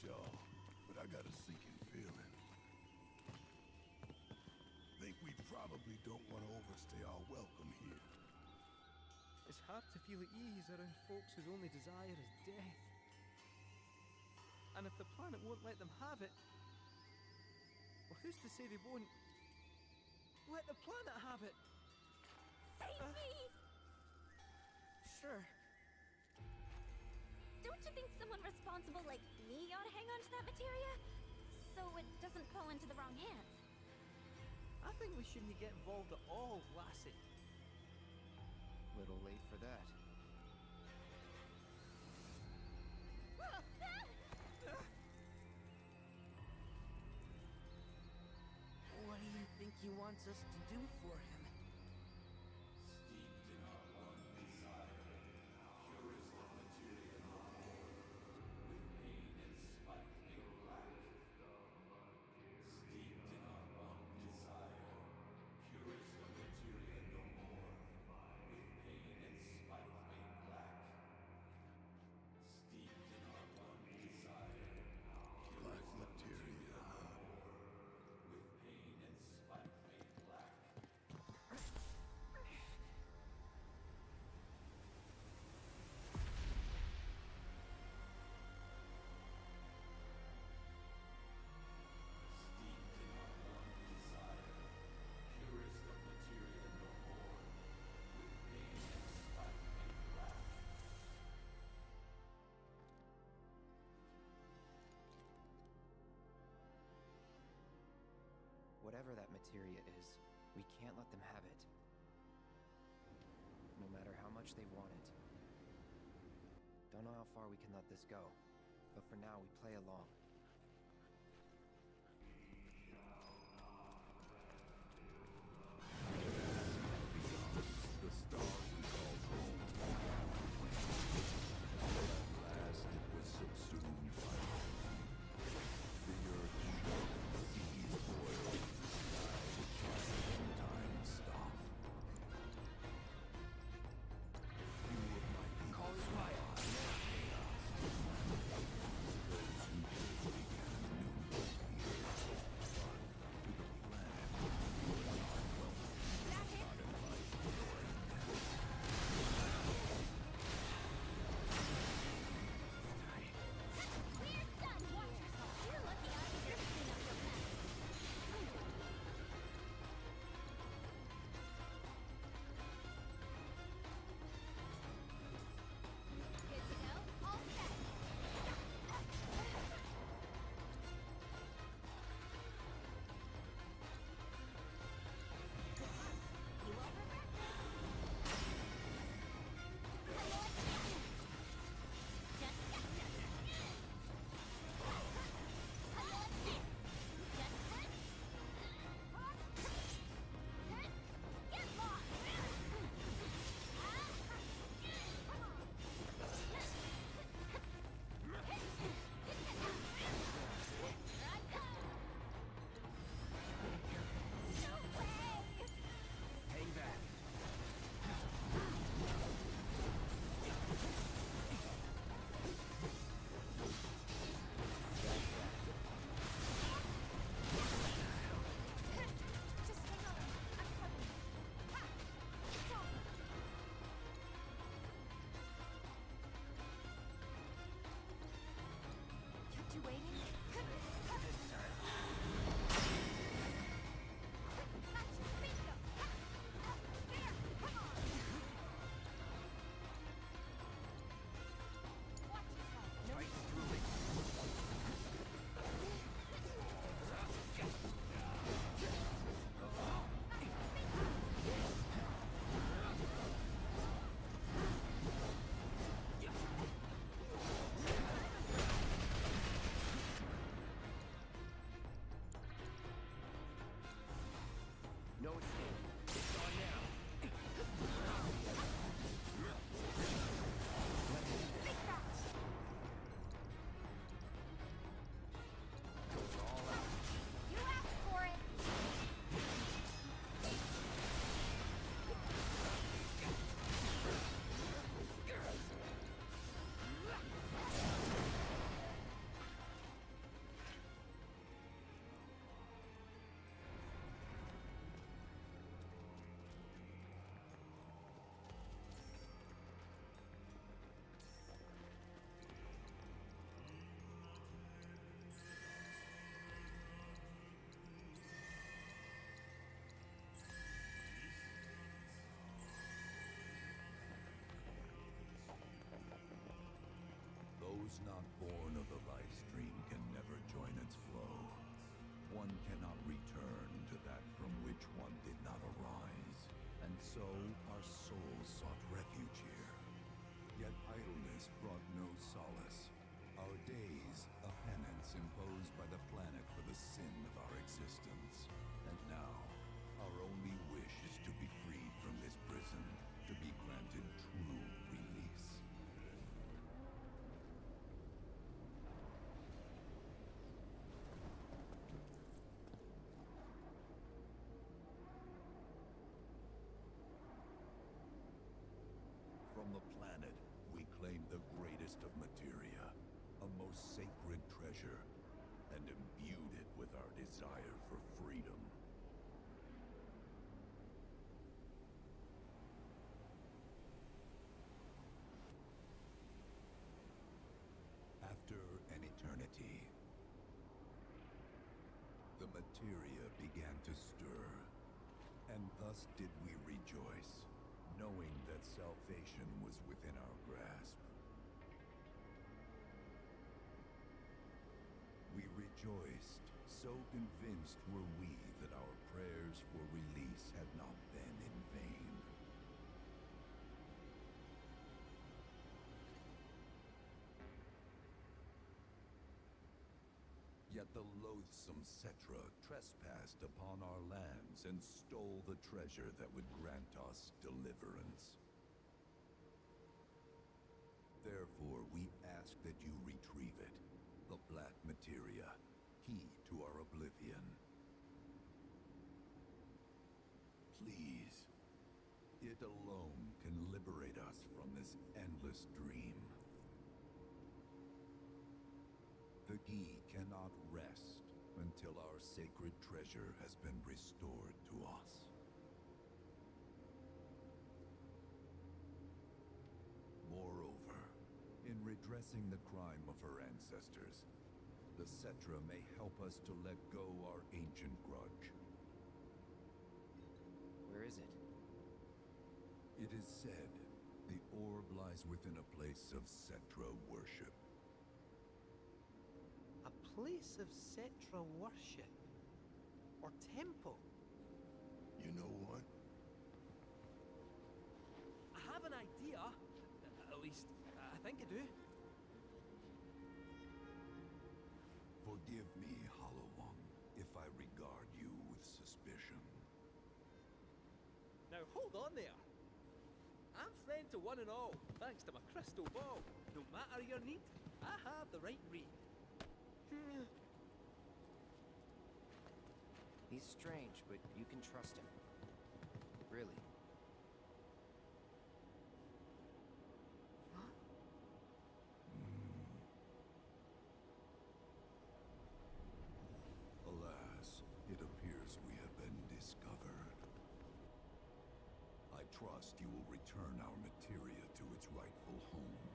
y'all, but I got a sinking feeling. Think we probably don't want to overstay our welcome here. It's hard to feel at ease around folks whose only desire is death. And if the planet won't let them have it, well, who's to say they won't let the planet have it? Save me! Sure. Don't you think someone responsible like me ought to hang on to that materia? So it doesn't fall into the wrong hands. I think we shouldn't get involved at all, lassie. Little late for that. What do you think he wants us to do for him? Steeped in our one desire, purest of materia no more, with pain and spite made black. Steeped in our one desire, purest of materia no more, with pain and spite made black. Steeped in our one desire, Black purest of materia, huh? with pain and spite made black. Steeped in our one desire, purest of materia no more, with pain and spite made black. Whatever that materia is, we can't let them have it. No matter how much they want it. Don't know how far we can let this go, but for now we play along. The star we call home. At last it was subsumed by the earth shook, the seas boiled, the sky would shine, and time stop. Few of my people survived. Those who did Those not born of the life stream can never join its flow. One cannot return to that from which one did not arise. And so our souls sought refuge here. Yet idleness brought no solace. Our days, a penance imposed by the planet for the sin of our existence. And now, our only wish is to be freed from this prison, to be granted true release. From the planet, we claim the greatest of materia, a most sacred treasure, and imbued it with our desire for freedom. After an eternity, the materia began to stir, and thus did we rejoice, knowing that salvation was within our grasp. We rejoiced, so convinced were we that our prayers for release had not been in vain. Yet the loathsome Cetra trespassed upon our lands and stole the treasure that would grant us deliverance. Therefore, we ask that you retrieve it, the black materia, key to our oblivion. Please, it alone can liberate us from this endless dream. The key cannot rest until our sacred treasure has been restored to us. Moreover, in redressing the crime of her ancestors, the Cetra may help us to let go our ancient grudge. Where is it? It is said the orb lies within a place of Cetra worship. A place of Cetra worship? Or temple? You know what? I have an idea. At least, I think I do. Forgive me, Hollow One, if I regard you with suspicion. Now hold on there. I'm friend to one and all, thanks to my crystal ball. No matter your need, I have the right read. He's strange, but you can trust him. Really. Alas, it appears we have been discovered. I trust you will return our materia to its rightful home.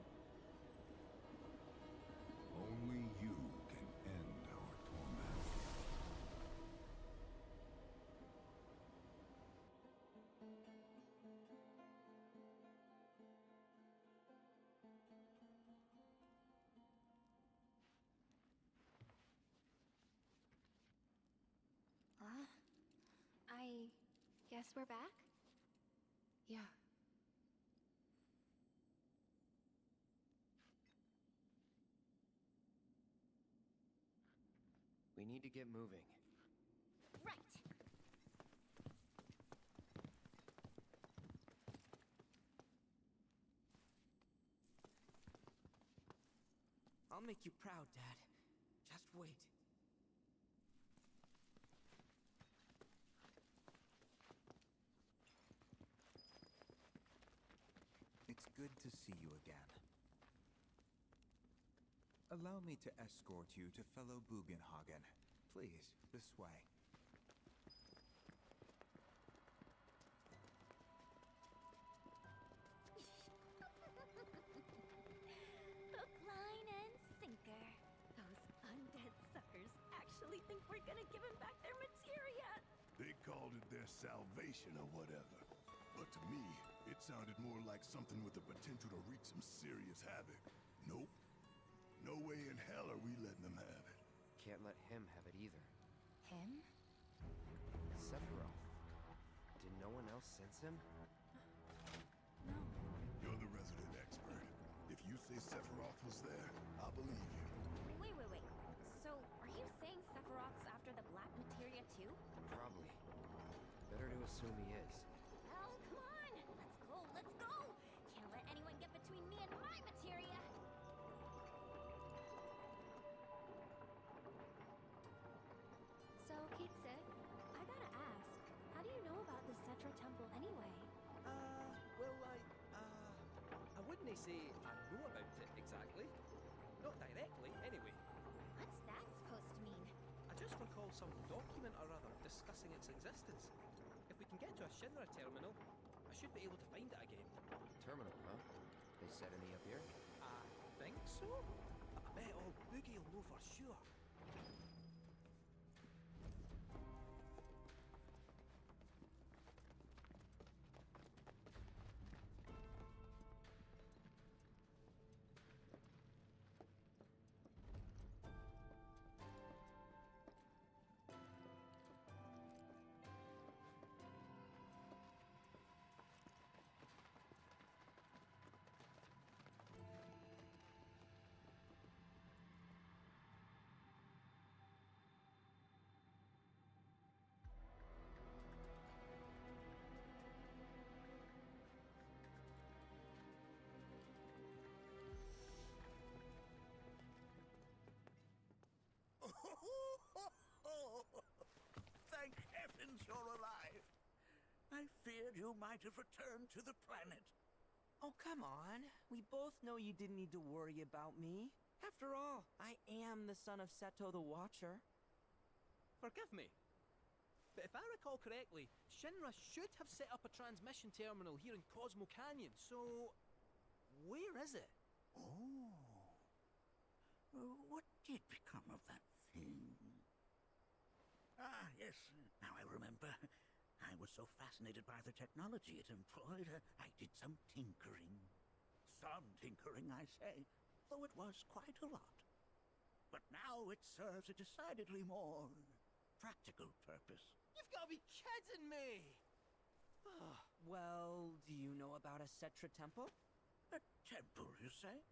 Only you can end our torment. I guess we're back? Yeah. We need to get moving. Right! I'll make you proud, Dad. Just wait. It's good to see you again. Allow me to escort you to fellow Bugenhagen. Please, this way. Hook, line, and sinker. Those undead suckers actually think we're gonna give them back their materia. They called it their salvation or whatever. But to me, it sounded more like something with the potential to wreak some serious havoc. Nope. can't let him have it either. Him? Sephiroth. Did no one else sense him? No. You're the resident expert. If you say Sephiroth was there, I'll believe you. Wait. So, are you saying Sephiroth's after the black materia too? Probably. Better to assume he is. Well, come on! Let's go! Can't let anyone get between me and my materia! So, Kitse, I gotta ask, how do you know about the Cetra Temple anyway? I wouldn't say I know about it exactly. Not directly, anyway. What's that supposed to mean? I just recall some document or other discussing its existence. If we can get to a Shinra terminal, I should be able to find it again. Terminal, huh? They set any up here? I think so? But I bet old Boogie will know for sure. Thank heavens you're alive. I feared you might have returned to the planet. Oh, come on. We both know you didn't need to worry about me. After all, I am the son of Seto the Watcher. Forgive me. But if I recall correctly, Shinra should have set up a transmission terminal here in Cosmo Canyon, so... where is it? Oh. What did become of that thing? Ah, yes. Now I remember. I was so fascinated by the technology it employed, I did some tinkering. Some tinkering, I say, though it was quite a lot. But now it serves a decidedly more practical purpose. You've got to be kidding me! Well, do you know about a Cetra temple? A temple, you say?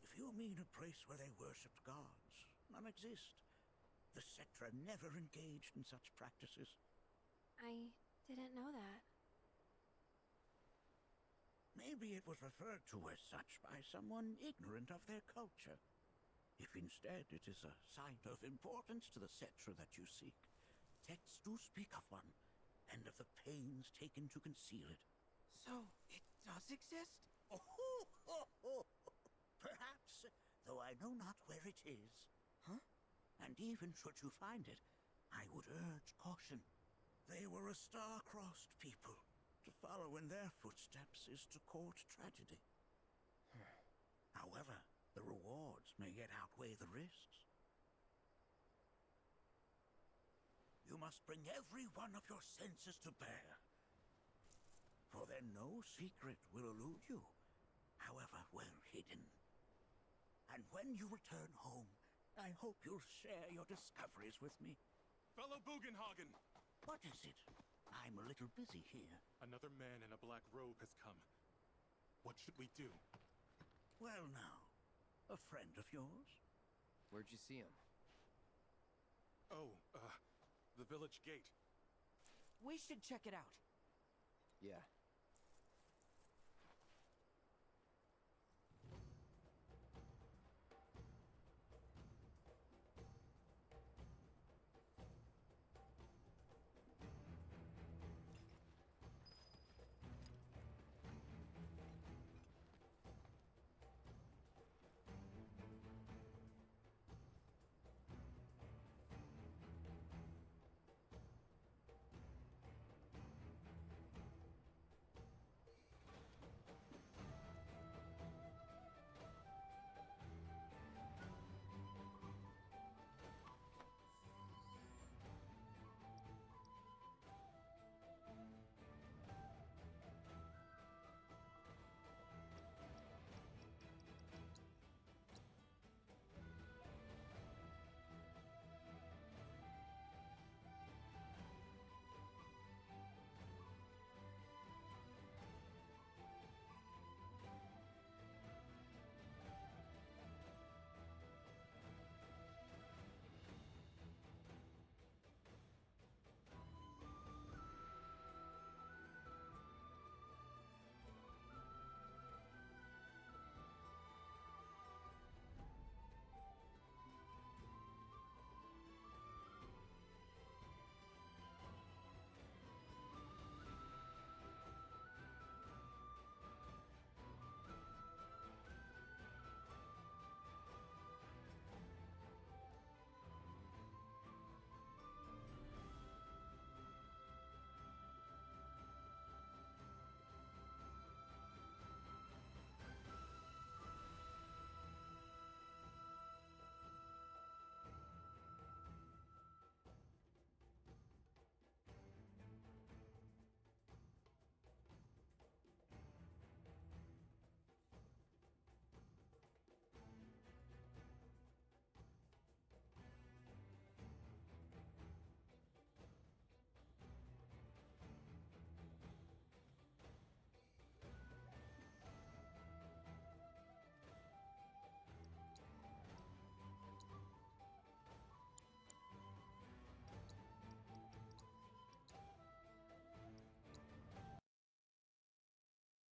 If you mean a place where they worshipped gods, none exist. The Cetra never engaged in such practices. I didn't know that. Maybe it was referred to as such by someone ignorant of their culture. If instead it is a sign of importance to the Cetra that you seek, texts do speak of one, and of the pains taken to conceal it. So, it does exist? Perhaps, though I know not where it is. Huh? And even should you find it, I would urge caution. They were a star-crossed people. To follow in their footsteps is to court tragedy. However, the rewards may yet outweigh the risks. You must bring every one of your senses to bear. For then no secret will elude you, however well hidden. And when you return home, I hope you'll share your discoveries with me. Fellow Bugenhagen! What is it? I'm a little busy here. Another man in a black robe has come. What should we do? Well now, a friend of yours? Where'd you see him? Oh, the village gate. We should check it out. Yeah,